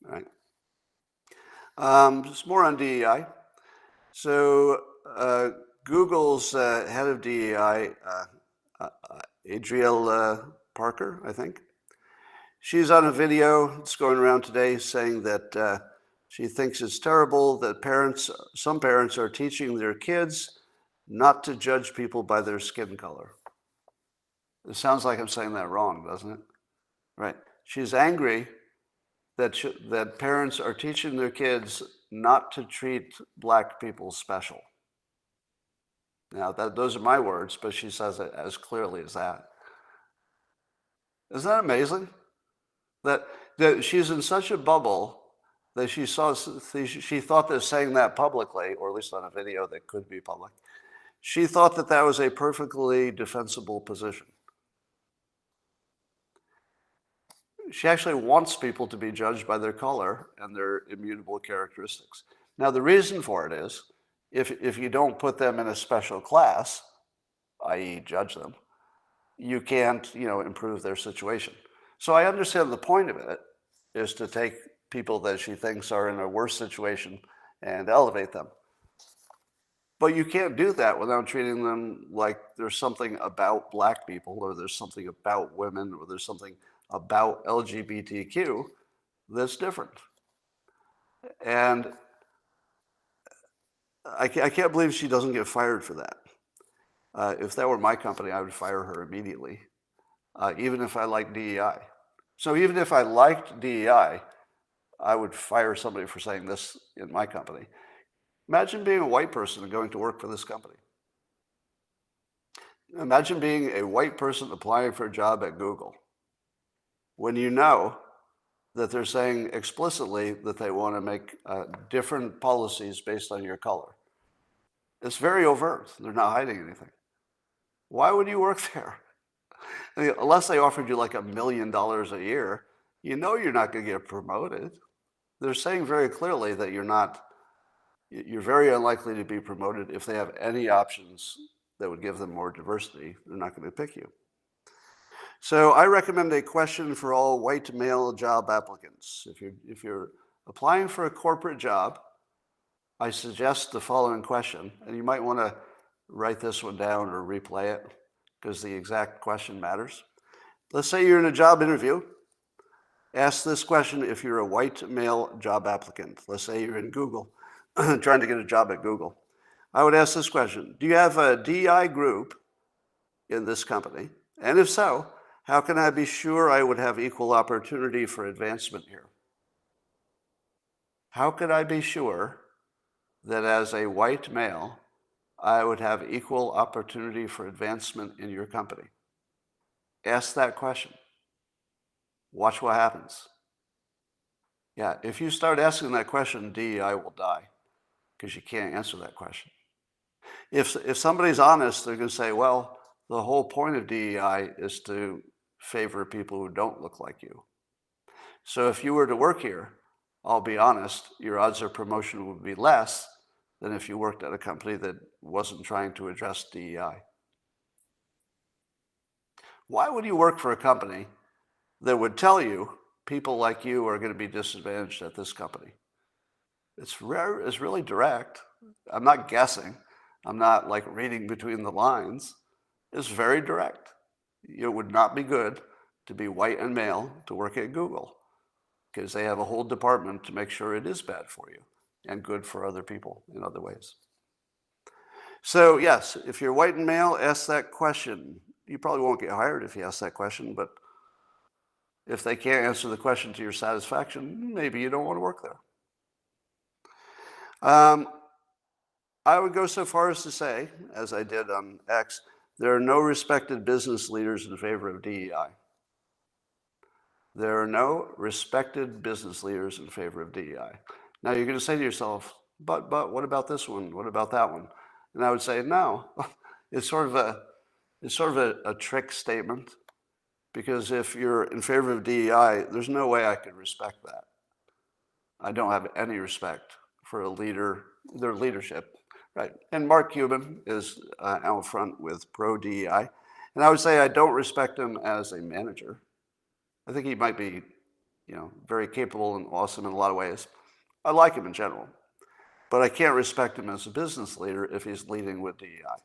right? Just more on DEI. So Google's head of DEI, Adriel Parker, I think. She's on a video that's going around today saying that she thinks it's terrible that some parents are teaching their kids not to judge people by their skin color. It sounds like I'm saying that wrong, doesn't it? Right. She's angry that parents are teaching their kids not to treat black people special. Now, those are my words, but she says it as clearly as that. Isn't that amazing? That she's in such a bubble that she thought that saying that publicly, or at least on a video that could be public, she thought that that was a perfectly defensible position. She actually wants people to be judged by their color and their immutable characteristics. Now, the reason for it is, if you don't put them in a special class, i.e. judge them, you can't, improve their situation. So I understand the point of it is to take people that she thinks are in a worse situation and elevate them. But you can't do that without treating them like there's something about black people, or there's something about women, or there's something about LGBTQ that's different. And I can't believe she doesn't get fired for that. If that were my company, I would fire her immediately, even if I liked DEI. So even if I liked DEI, I would fire somebody for saying this in my company. Imagine being a white person and going to work for this company. Imagine being a white person applying for a job at Google when you know that they're saying explicitly that they want to make different policies based on your color. It's very overt. They're not hiding anything. Why would you work there? I mean, unless they offered you like $1 million a year, you're not going to get promoted. They're saying very clearly that you're very unlikely to be promoted. If they have any options that would give them more diversity, they're not going to pick you. So I recommend a question for all white male job applicants. If you're applying for a corporate job, I suggest the following question, and you might want to write this one down or replay it because the exact question matters. Let's say you're in a job interview. Ask this question if you're a white male job applicant. Let's say you're in Google, trying to get a job at Google. I would ask this question: do you have a DEI group in this company? And if so, how can I be sure I would have equal opportunity for advancement here? How could I be sure that as a white male, I would have equal opportunity for advancement in your company? Ask that question. Watch what happens. Yeah, if you start asking that question, DEI will die because you can't answer that question. If somebody's honest, they're going to say, well, the whole point of DEI is to favor people who don't look like you. So if you were to work here, I'll be honest, your odds of promotion would be less than if you worked at a company that wasn't trying to address DEI. Why would you work for a company that would tell you people like you are going to be disadvantaged at this company? It's really direct. I'm not guessing. I'm not like reading between the lines. It's very direct. It would not be good to be white and male to work at Google because they have a whole department to make sure it is bad for you and good for other people in other ways. So yes, if you're white and male, ask that question. You probably won't get hired if you ask that question, but if they can't answer the question to your satisfaction, maybe you don't want to work there. I would go so far as to say, as I did on X, there are no respected business leaders in favor of DEI. There are no respected business leaders in favor of DEI. Now you're going to say to yourself, but what about this one? What about that one? And I would say, no, it's sort of a trick statement, because if you're in favor of DEI, there's no way I could respect that. I don't have any respect for a leader, their leadership, right? And Mark Cuban is out front with pro-DEI. And I would say I don't respect him as a manager. I think he might be, very capable and awesome in a lot of ways. I like him in general, but I can't respect him as a business leader if he's leading with DEI.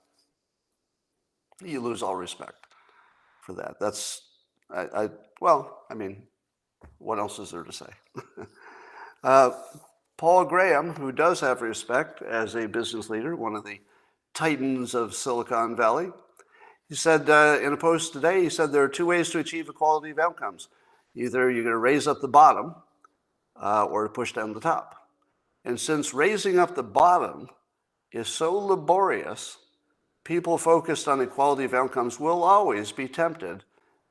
You lose all respect for that. What else is there to say? Paul Graham, who does have respect as a business leader, one of the titans of Silicon Valley, he said in a post today, he said there are two ways to achieve equality of outcomes. Either you're going to raise up the bottom or push down the top. And since raising up the bottom is so laborious, people focused on equality of outcomes will always be tempted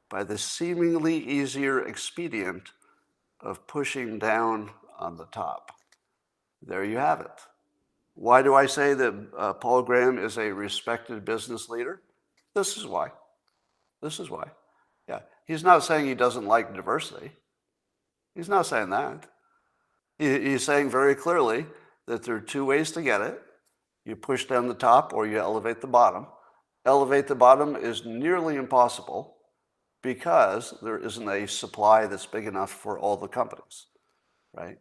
by the seemingly easier expedient of pushing down on the top. There you have it. Why do I say that Paul Graham is a respected business leader? This is why. Yeah, he's not saying he doesn't like diversity. He's not saying that. He's saying very clearly that there are two ways to get it. You push down the top or you elevate the bottom. Elevate the bottom is nearly impossible because there isn't a supply that's big enough for all the companies, right?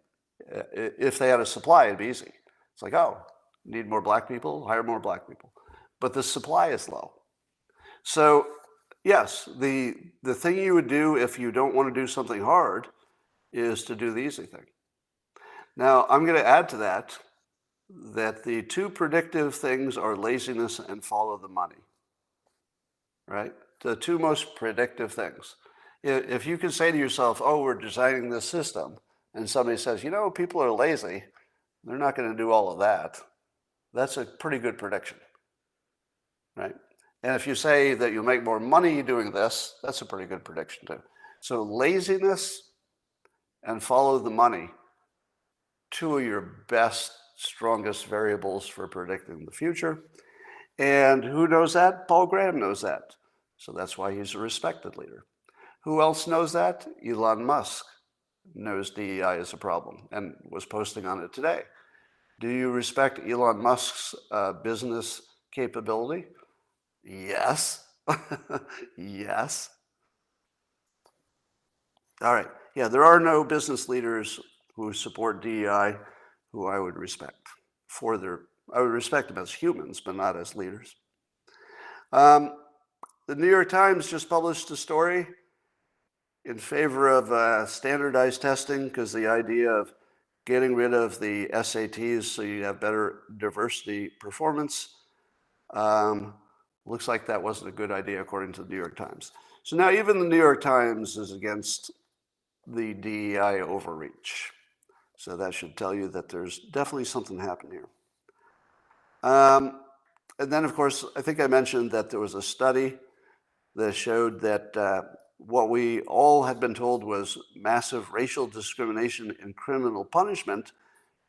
If they had a supply, it'd be easy. It's like, oh, need more black people, hire more black people. But the supply is low. So yes, the thing you would do if you don't want to do something hard is to do the easy thing. Now, I'm going to add to that the two predictive things are laziness and follow the money, right? The two most predictive things. If you can say to yourself, oh, we're designing this system, and somebody says, people are lazy, they're not going to do all of that, that's a pretty good prediction, right? And if you say that you'll make more money doing this, that's a pretty good prediction too. So laziness and follow the money, two of your best, strongest variables for predicting the future. And who knows that? Paul Graham knows that. So that's why he's a respected leader. Who else knows that? Elon Musk knows DEI is a problem and was posting on it today. Do you respect Elon Musk's business capability? Yes. Yes. All right. Yeah, there are no business leaders who support DEI who I would respect I would respect them as humans, but not as leaders. The New York Times just published a story in favor of standardized testing because the idea of getting rid of the SATs so you have better diversity performance looks like that wasn't a good idea according to the New York Times. So now even the New York Times is against the DEI overreach. So that should tell you that there's definitely something happening here. And then, of course, I think I mentioned that there was a study that showed that what we all had been told was massive racial discrimination in criminal punishment.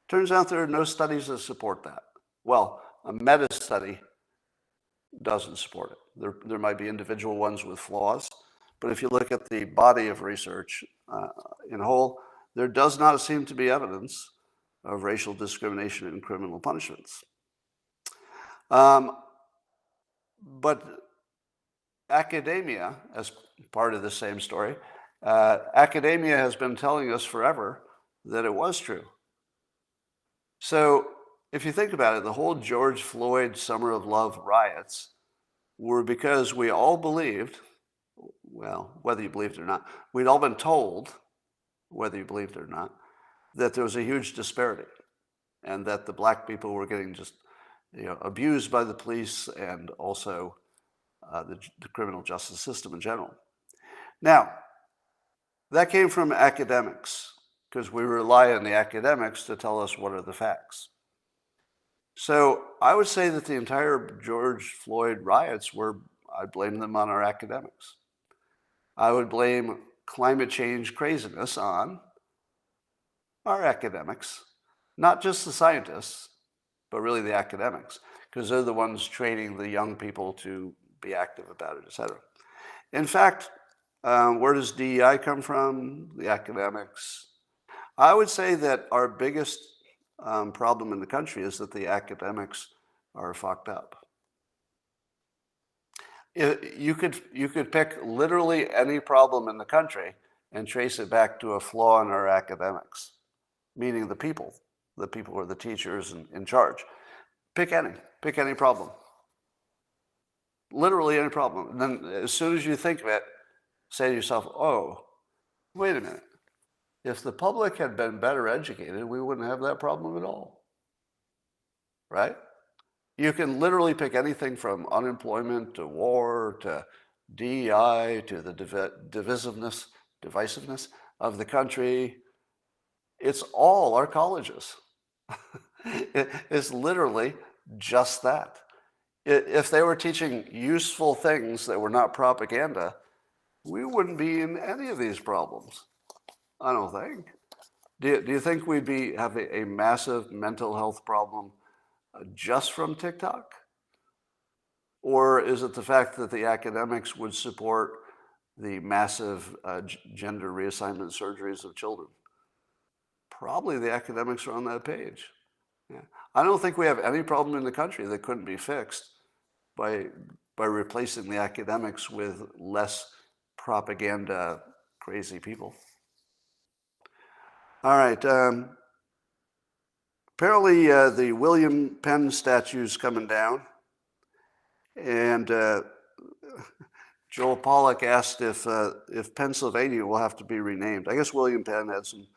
Turns out there are no studies that support that. Well, a meta-study doesn't support it. There might be individual ones with flaws, but if you look at the body of research in whole, there does not seem to be evidence of racial discrimination in criminal punishments. But academia, as part of the same story, academia has been telling us forever that it was true. So if you think about it, the whole George Floyd Summer of Love riots were because we all believed, well, whether you believed it or not, we'd all been told, whether you believed it or not, that there was a huge disparity and that the black people were getting just abused by the police and also the criminal justice system in general. Now, that came from academics because we rely on the academics to tell us what are the facts. So I would say that the entire George Floyd riots I blame them on our academics. I would blame climate change craziness on our academics, not just the scientists, but really the academics, because they're the ones training the young people to be active about it, et cetera. In fact, where does DEI come from? The academics. I would say that our biggest problem in the country is that the academics are fucked up. You could pick literally any problem in the country and trace it back to a flaw in our academics, meaning the people who are the teachers in charge. Pick any problem. Literally any problem. And then as soon as you think of it, say to yourself, oh, wait a minute. If the public had been better educated, we wouldn't have that problem at all. Right? You can literally pick anything from unemployment to war to DEI to the divisiveness of the country. It's all our colleges. It's literally just that. If they were teaching useful things that were not propaganda, we wouldn't be in any of these problems. I don't think. Do you think we'd have a massive mental health problem just from TikTok? Or is it the fact that the academics would support the massive gender reassignment surgeries of children? Probably the academics are on that page. Yeah. I don't think we have any problem in the country that couldn't be fixed by replacing the academics with less propaganda crazy people. All right. Apparently, the William Penn statue's coming down, and Joel Pollack asked if Pennsylvania will have to be renamed. I guess William Penn had some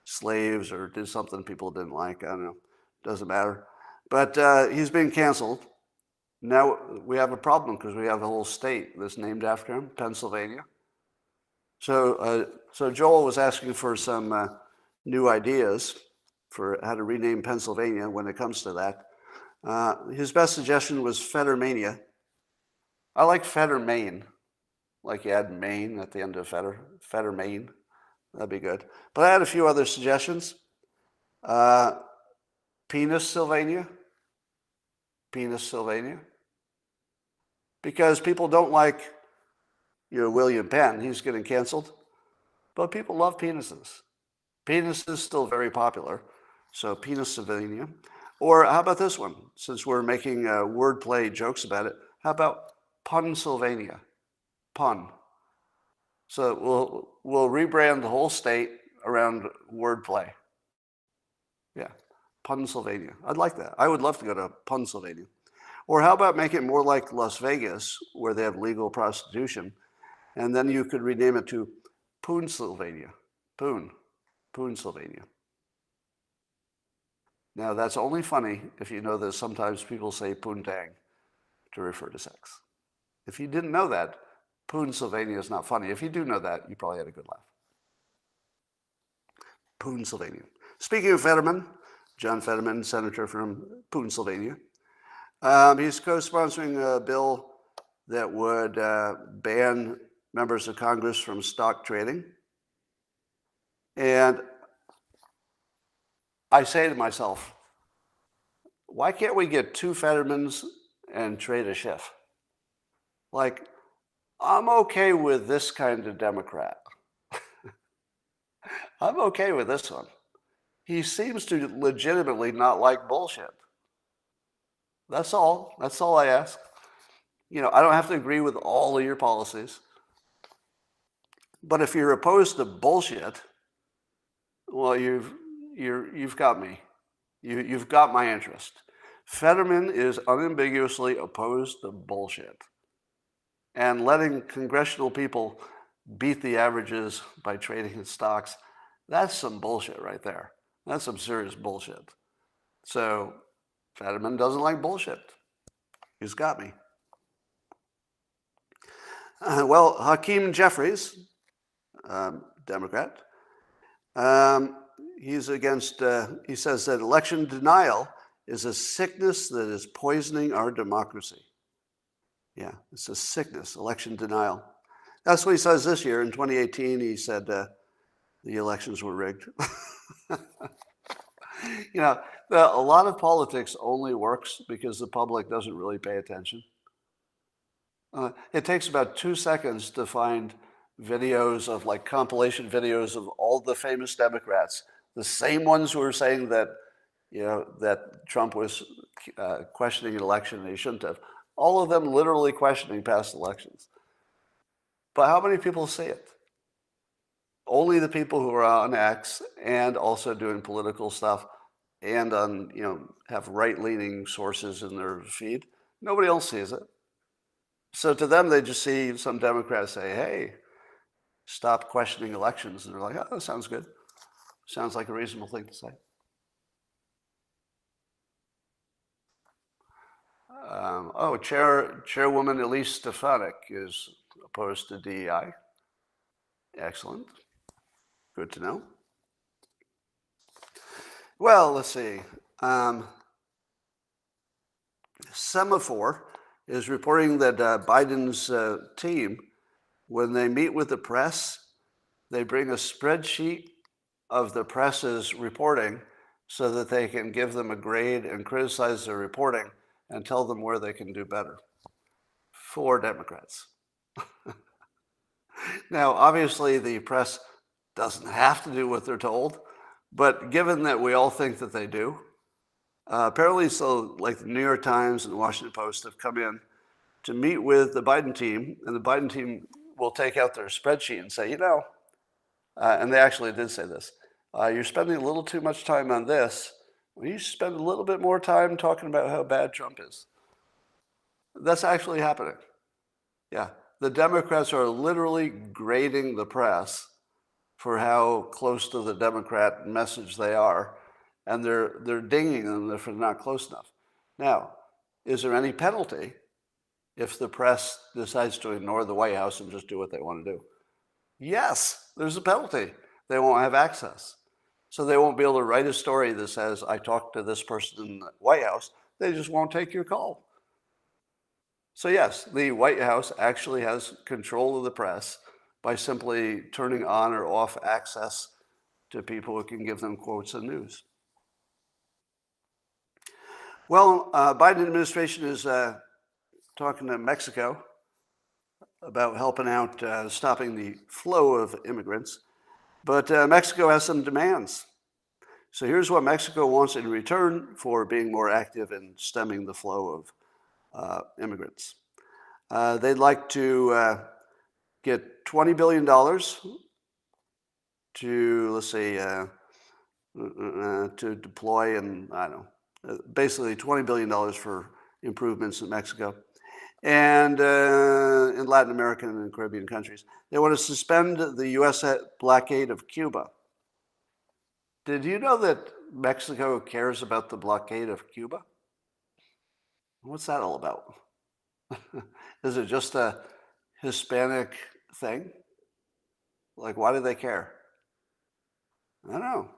slaves or did something people didn't like. I don't know. Doesn't matter. But he's being canceled. Now we have a problem because we have a whole state that's named after him, Pennsylvania. So Joel was asking for some new ideas for how to rename Pennsylvania when it comes to that. His best suggestion was Federmania. I like Federmain, like you had Maine at the end of Federmain. That'd be good. But I had a few other suggestions. Penis Sylvania. Because people don't like William Penn. He's getting canceled. But people love penises. Penis is still very popular. So Penis Sylvania. Or how about this one? Since we're making wordplay jokes about it, how about Punsylvania? Pun. So we'll rebrand the whole state around wordplay. Yeah, Punsylvania. I'd like that. I would love to go to Punsylvania. Or how about make it more like Las Vegas, where they have legal prostitution, and then you could rename it to Poonsylvania. Poonsylvania. Now that's only funny if you know that sometimes people say poontang to refer to sex. If you didn't know that, Poonsylvania is not funny. If you do know that, you probably had a good laugh. Poonsylvania. Speaking of Federman, John Federman, senator from Poonsylvania, he's co-sponsoring a bill that would ban members of Congress from stock trading. And I say to myself, why can't we get two Federmans and trade a shift? Like, I'm okay with this kind of Democrat. I'm okay with this one. He seems to legitimately not like bullshit. That's all. That's all I ask. I don't have to agree with all of your policies. But if you're opposed to bullshit, well, you've got me. You've got my interest. Fetterman is unambiguously opposed to bullshit. And letting congressional people beat the averages by trading in stocks, that's some bullshit right there. That's some serious bullshit. So Fetterman doesn't like bullshit. He's got me. Well, Hakeem Jeffries, Democrat, he's against, he says that election denial is a sickness that is poisoning our democracy. Yeah, it's a sickness, election denial. That's what he says this year. In 2018, he said the elections were rigged. A lot of politics only works because the public doesn't really pay attention. It takes about 2 seconds to find videos of compilation videos of all the famous Democrats the same ones who are saying that, that Trump was questioning an election and he shouldn't have, all of them literally questioning past elections. But how many people see it? Only the people who are on X and also doing political stuff and on, have right-leaning sources in their feed. Nobody else sees it. So to them, they just see some Democrats say, hey, stop questioning elections. And they're like, oh, that sounds good. Sounds like a reasonable thing to say. Chairwoman Elise Stefanik is opposed to DEI. Excellent. Good to know. Well, let's see. Semaphore is reporting that Biden's team, when they meet with the press, they bring a spreadsheet of the press's reporting so that they can give them a grade and criticize their reporting and tell them where they can do better. For Democrats. Now, obviously, the press doesn't have to do what they're told, but given that we all think that they do, apparently, so like the New York Times and the Washington Post have come in to meet with the Biden team, and the Biden team will take out their spreadsheet and say, and they actually did say this, you're spending a little too much time on this. Well, you should spend a little bit more time talking about how bad Trump is. That's actually happening. Yeah, the Democrats are literally grading the press for how close to the Democrat message they are, and they're dinging them if they're not close enough. Now, is there any penalty if the press decides to ignore the White House and just do what they want to do? Yes, there's a penalty. They won't have access. So they won't be able to write a story that says, I talked to this person in the White House. They just won't take your call. So yes, the White House actually has control of the press by simply turning on or off access to people who can give them quotes and news. Well, Biden administration is talking to Mexico about helping out stopping the flow of immigrants. But Mexico has some demands. So here's what Mexico wants in return for being more active in stemming the flow of immigrants. They'd like to get $20 billion to, let's say, to deploy, and I don't know, basically $20 billion for improvements in Mexico. And in Latin American and Caribbean countries. They want to suspend the U.S. blockade of Cuba. Did you know that Mexico cares about the blockade of Cuba? What's that all about? Is it just a Hispanic thing? Like, why do they care? I don't know.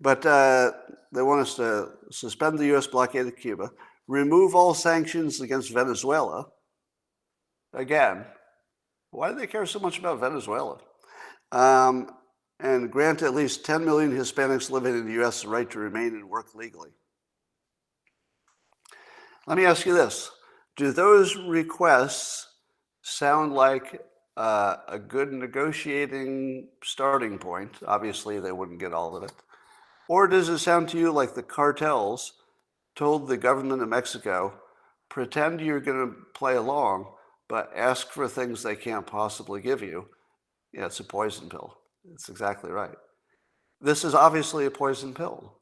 But they want us to suspend the U.S. blockade of Cuba, remove all sanctions against Venezuela. Again, why do they care so much about Venezuela? And grant at least 10 million Hispanics living in the U.S. the right to remain and work legally. Let me ask you this. Do those requests sound like a good negotiating starting point? Obviously, they wouldn't get all of it. Or does it sound to you like the cartels told the government of Mexico, pretend you're going to play along, but ask for things they can't possibly give you? Yeah, it's a poison pill. It's exactly right. This is obviously a poison pill.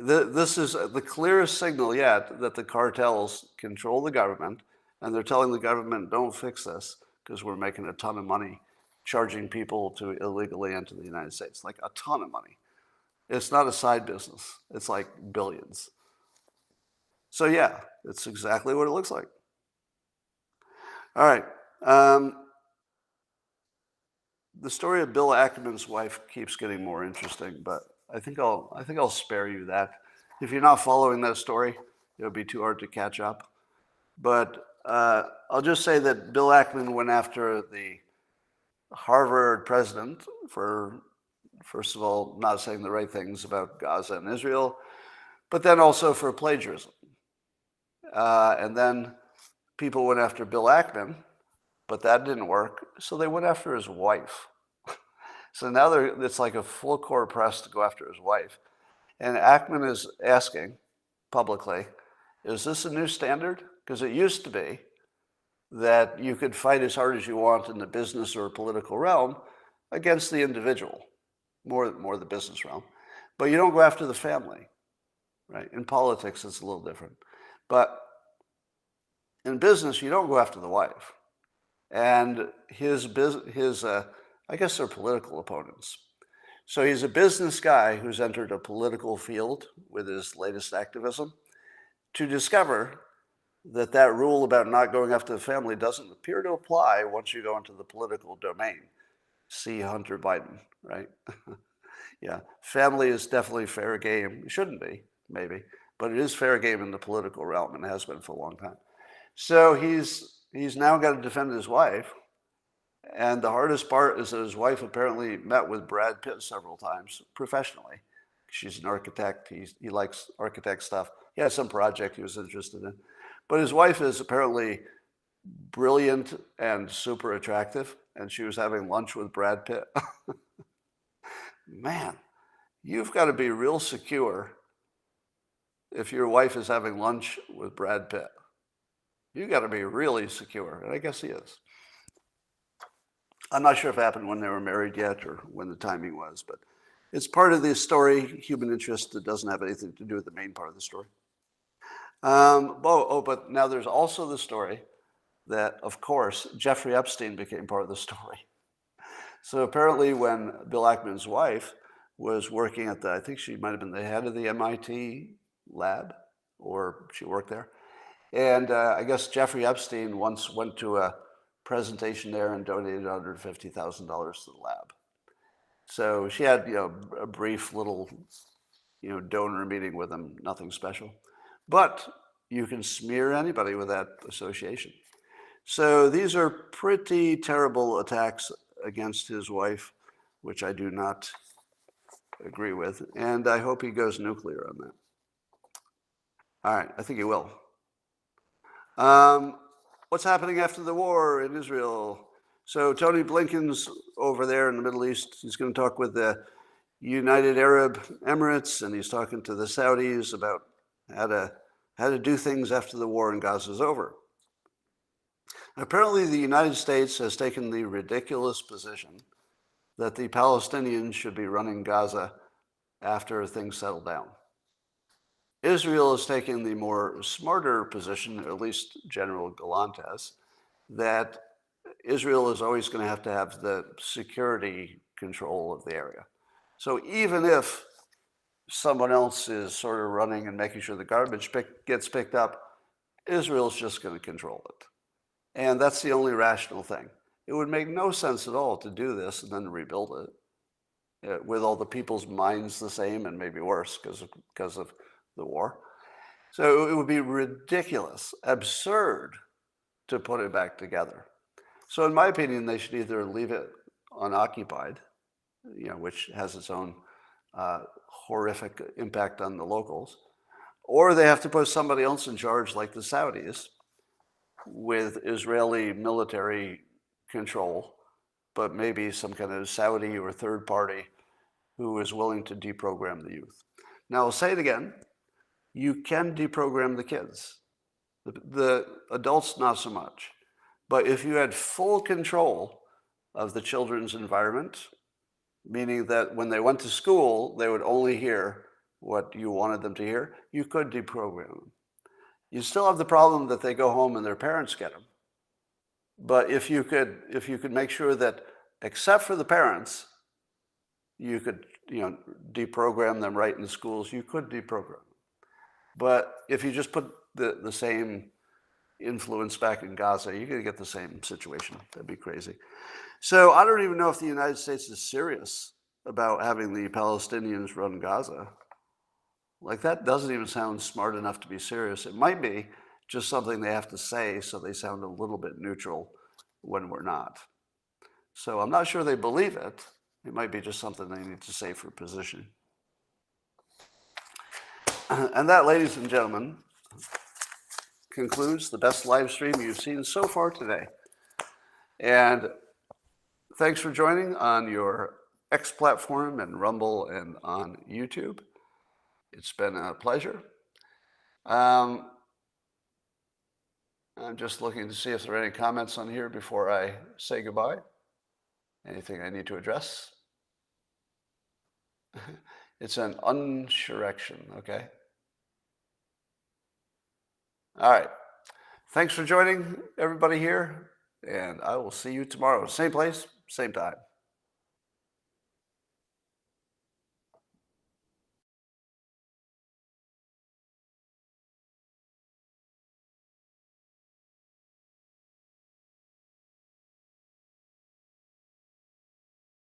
This is the clearest signal yet that the cartels control the government, and they're telling the government, don't fix this because we're making a ton of money charging people to illegally enter the United States, like a ton of money. It's not a side business. It's like billions. So yeah, it's exactly what it looks like. All right. The story of Bill Ackman's wife keeps getting more interesting, but I think I'll spare you that. If you're not following that story, it'll be too hard to catch up. But I'll just say that Bill Ackman went after the Harvard president for, first of all, not saying the right things about Gaza and Israel, but then also for plagiarism. And then people went after Bill Ackman, but that didn't work, so they went after his wife. So now it's like a full court press to go after his wife. And Ackman is asking publicly, is this a new standard? Because it used to be that you could fight as hard as you want in the business or political realm against the individual, more the business realm. But you don't go after the family, right? In politics, it's a little different. But in business, you don't go after the wife. And I guess they're political opponents. So he's a business guy who's entered a political field with his latest activism to discover that rule about not going after the family doesn't appear to apply once you go into the political domain. See Hunter Biden, right? Yeah, family is definitely fair game. It shouldn't be, maybe, but it is fair game in the political realm and has been for a long time. So he's now got to defend his wife. And the hardest part is that his wife apparently met with Brad Pitt several times professionally. She's an architect. He likes architect stuff. He had some project he was interested in. But his wife is apparently brilliant and super attractive, and she was having lunch with Brad Pitt. Man, you've got to be real secure if your wife is having lunch with Brad Pitt. You've got to be really secure, and I guess he is. I'm not sure if it happened when they were married yet or when the timing was, but it's part of the story, human interest, that doesn't have anything to do with the main part of the story. But now there's also the story that, of course, Jeffrey Epstein became part of the story. So apparently when Bill Ackman's wife was working at I think she might have been the head of the MIT lab, or she worked there. And I guess Jeffrey Epstein once went to a presentation there and donated $150,000 to the lab. So she had, a brief little, donor meeting with him, nothing special. But you can smear anybody with that association. So these are pretty terrible attacks against his wife, which I do not agree with. And I hope he goes nuclear on that. All right, I think he will. What's happening after the war in Israel? So Tony Blinken's over there in the Middle East. He's going to talk with the United Arab Emirates, and he's talking to the Saudis about how to do things after the war in Gaza is over. Apparently, the United States has taken the ridiculous position that the Palestinians should be running Gaza after things settle down. Israel is taking the more smarter position, at least General Gallant has, that Israel is always going to have the security control of the area. So even if someone else is sort of running and making sure the garbage gets picked up, Israel's just going to control it. And that's the only rational thing. It would make no sense at all to do this and then rebuild it with all the people's minds the same and maybe worse because of the war. So it would be ridiculous, absurd to put it back together. So in my opinion, they should either leave it unoccupied, which has its own horrific impact on the locals, or they have to put somebody else in charge like the Saudis with Israeli military control, but maybe some kind of Saudi or third party who is willing to deprogram the youth. Now, I'll say it again. You can deprogram the kids. The adults, not so much. But if you had full control of the children's environment, meaning that when they went to school, they would only hear what you wanted them to hear, you could deprogram them. You still have the problem that they go home and their parents get them. But if you could make sure that, except for the parents, you could deprogram them right in the schools, you could deprogram them. But if you just put the same influence back in Gaza, you're going to get the same situation. That'd be crazy. So I don't even know if the United States is serious about having the Palestinians run Gaza. Like, that doesn't even sound smart enough to be serious. It might be just something they have to say so they sound a little bit neutral when we're not. So I'm not sure they believe it. It might be just something they need to say for position. And that, ladies and gentlemen, concludes the best live stream you've seen so far today. And thanks for joining on your X platform and Rumble and on YouTube. It's been a pleasure. I'm just looking to see if there are any comments on here before I say goodbye. Anything I need to address? It's an insurrection, okay? All right. Thanks for joining everybody here, and I will see you tomorrow. Same place, same time.